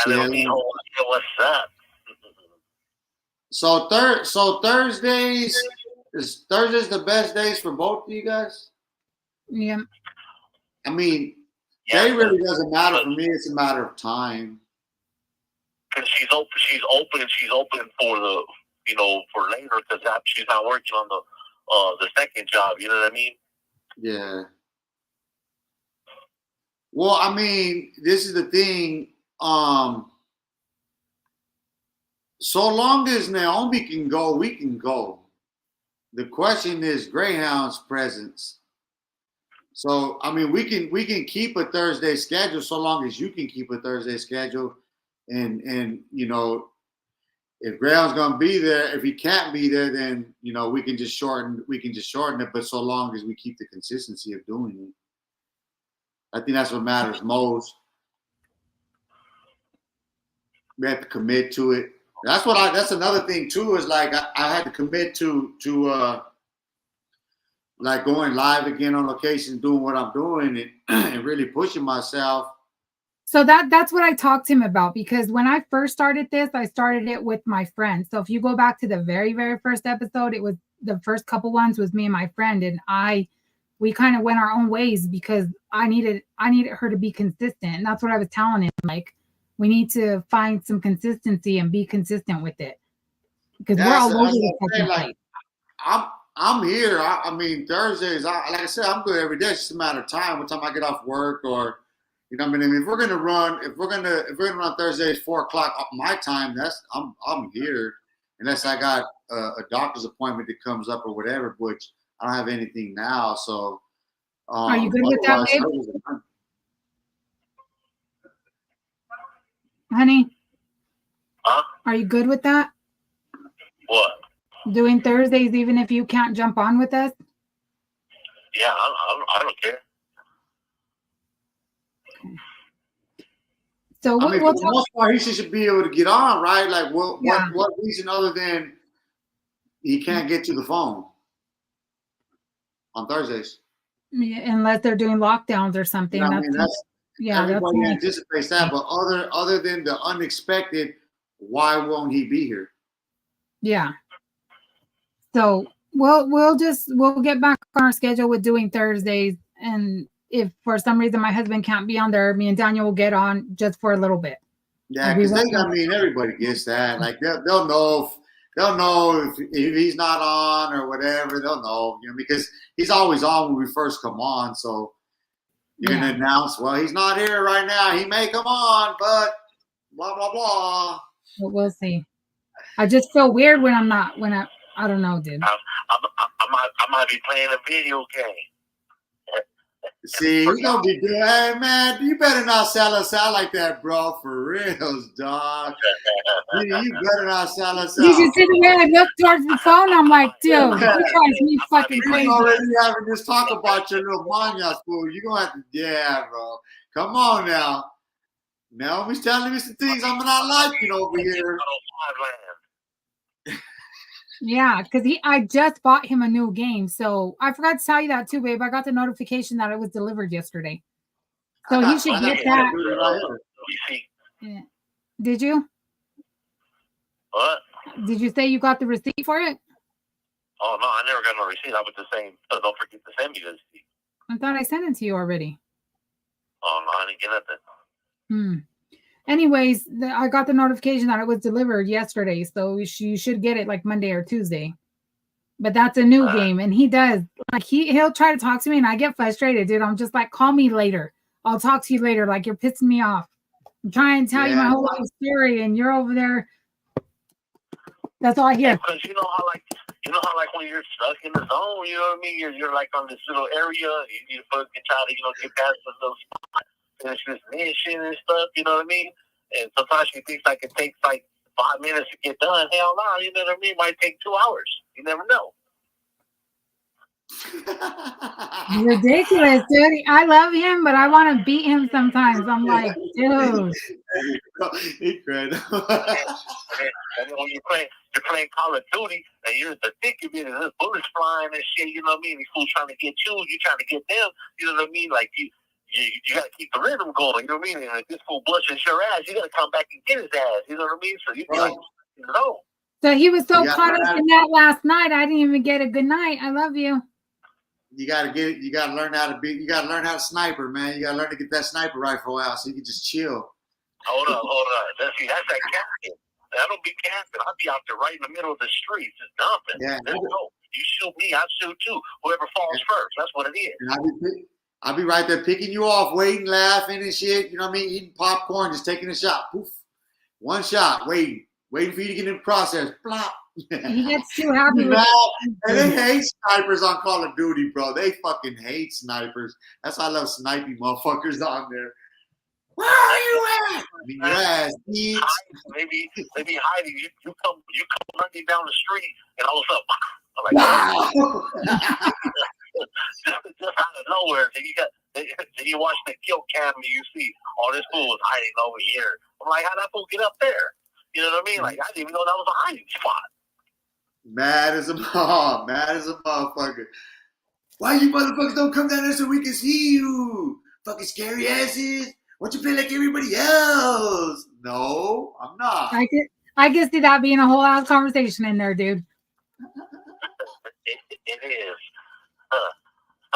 9? What's up? So Thursdays is the best days for both of you guys? Yeah. I mean, day really doesn't matter for me. It's a matter of time. Because she's open for the for later because she's not working on the second job. You know what I mean? Yeah. Well, I mean, this is the thing. So long as Naomi can go, we can go. The question is Greyhound's presence. So, I mean, we can keep a Thursday schedule so long as you can keep a Thursday schedule. And if Greyhound's gonna be there, if he can't be there, then we can just shorten it. But so long as we keep the consistency of doing it, I think that's what matters most. We have to commit to it. That's another thing too, is like I had to commit to like going live again on location, doing what I'm doing and really pushing myself. So that's what I talked to him about, because when I first started this, I started it with my friend. So if you go back to the very, very first episode, it was the first couple ones was me and my friend, and we kind of went our own ways because I needed her to be consistent. And that's what I was telling him. Like, we need to find some consistency and be consistent with it, because we're all over the fucking place. I'm here. I mean, Thursdays, like I said, I'm good every day. It's just a matter of time. What time I get off work, or I mean, if we're gonna run Thursdays 4:00 my time, I'm here, unless I got a doctor's appointment that comes up or whatever, which I don't have anything now. So, are you good with that, babe? Honey? Huh? Are you good with that? What? Doing Thursdays, even if you can't jump on with us? Yeah, I don't care. So I mean, we'll for the talk. most part, he should be able to get on, right? Like, Yeah. what reason other than he can't get to the phone on Thursdays? Unless they're doing lockdowns or something. I mean, that's everybody that's anticipates that, but other than the unexpected, why won't he be here? Yeah. So we'll get back on our schedule with doing Thursdays, and if for some reason my husband can't be on there, me and Daniel will get on just for a little bit. Yeah, because I mean, everybody gets that. Like they'll know if he's not on or whatever. They'll know, because he's always on when we first come on. So you're gonna announce, well, he's not here right now. He may come on, but blah blah blah. But we'll see. I just feel weird when I'm not. I don't know, dude. I might be playing a video game. See, he's gonna be good. Hey man, you better not sell us out like that, bro. For reals, dog. You better not sell us out. You should sit there and look towards the phone. I'm like, dude, he drives me fucking crazy. You're already having this talk about your little mania school. You're gonna have to, yeah, bro. Come on now. Now he's telling me some things I'm not liking over here. Yeah, because I just bought him a new game. So I forgot to tell you that too, babe. I got the notification that it was delivered yesterday. So he should get that. Yeah. Did you? What? Did you say you got the receipt for it? Oh, no, I never got no receipt. I was just saying, don't forget to send me the receipt. I thought I sent it to you already. Oh, no, I didn't get nothing. Anyways, I got the notification that it was delivered yesterday, so you should get it like Monday or Tuesday. But that's a new game, and he does. Like he'll try to talk to me, and I get frustrated, dude. I'm just like, call me later. I'll talk to you later. Like, you're pissing me off. I'm trying to tell you my whole life story, and you're over there. That's all I hear. Because you know how when you're stuck in the zone, you know what I mean? You're like on this little area. You fucking try to get past the little spot, finish this mission and stuff. You know what I mean? And sometimes she thinks like it takes like 5 minutes to get done. Hell no, you know what I mean? It might take 2 hours. You never know. Ridiculous, dude. I love him, but I want to beat him sometimes. I'm like, dude. Incredible. And when you're playing Call of Duty, and you're in the thick of it, and there's bullets flying and shit, you know what I mean? These fools trying to get you trying to get them, you know what I mean? Like, you got to keep the rhythm going, you know what I mean? And if this fool blushes your ass, you got to come back and get his ass, you know what I mean? So you be like, no. So he was so caught up in that last night, I didn't even get a good night. I love you. You gotta learn how to sniper, man. You gotta learn to get that sniper rifle out so you can just chill. Hold on. That's that camping. I don't be camping. I'll be out there right in the middle of the street, just dumping. Yeah. Let's go. You shoot me, I shoot you. Whoever falls first. That's what it is. And I'll be right there picking you off, waiting, laughing and shit. You know what I mean? Eating popcorn, just taking a shot. Poof. One shot, waiting for you to get in the process. Plop. He gets too happy with and they hate snipers on Call of Duty, bro. They fucking hate snipers. That's why I love sniping motherfuckers on there. Where are you at? I mean, your ass eats. Maybe hiding. You come running down the street, and all of a sudden, I'm like, just out of nowhere. Then you watch the kill cam, and you see, oh, this fool was hiding over here. I'm like, how'd that fool get up there? You know what I mean? Like, I didn't even know that was a hiding spot. Mad as a motherfucker. Why you motherfuckers don't come down there so we can see you? Fucking scary asses. Why don't you play like everybody else? No, I'm not. I can see that being a whole ass conversation in there, dude. It is.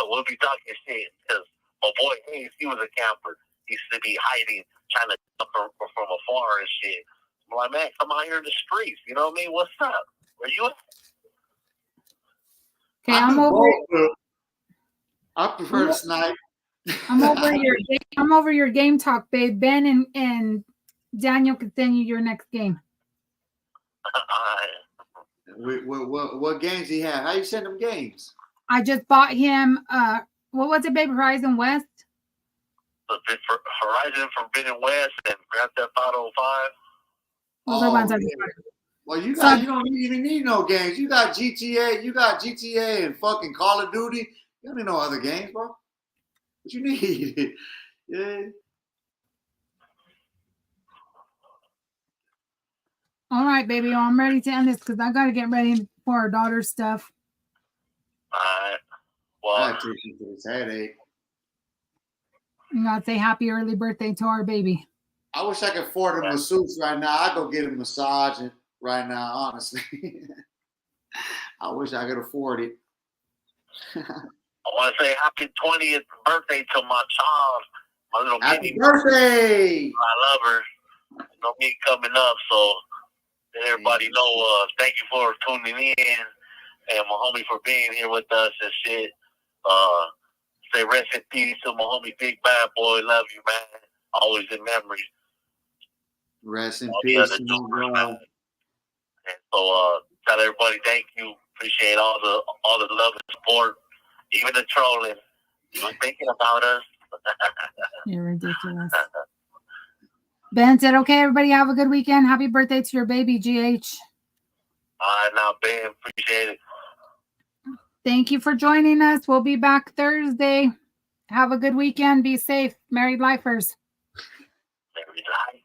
We'll be talking shit because my boy Hayes, he was a camper. He used to be hiding, trying to jump from afar and shit. I'm like, man, come out here in the streets. You know what I mean? What's up? Where you at? Okay, I prefer to snipe. I'm over your game talk, babe. Ben and Daniel can send you your next game. What games do you have? How you send them games? I just bought him. What was it, babe? Horizon West. Horizon Forbidden West and Grand Theft Auto 5. Those are ones I Well, you So- don't even need no games. You got GTA and fucking Call of Duty. You don't need no other games, bro. What you need? Yeah. All right, baby. Well, I'm ready to end this because I got to get ready for our daughter's stuff. All right. I Well, take you to this headache. You got to say happy early birthday to our baby. I wish I could afford a masseuse right now. I'd go get a massage right now, honestly. I wish I could afford it. I want to say happy 20th birthday to my child, my little Happy mini. birthday! I love her. You know, me coming up, so let everybody know. Thank you for tuning in, and my homie for being here with us and shit. Say rest in peace to my homie Big Bad Boy. Love you, man. Always in memory. Rest in All the peace. other doers, man. And so tell everybody thank you. Appreciate all the love and support, even the trolling. You're thinking about us. You're ridiculous. Ben said, okay, everybody have a good weekend. Happy birthday to your baby, GH. All right, now, Ben, appreciate it. Thank you for joining us. We'll be back Thursday. Have a good weekend. Be safe. Married lifers. Married life.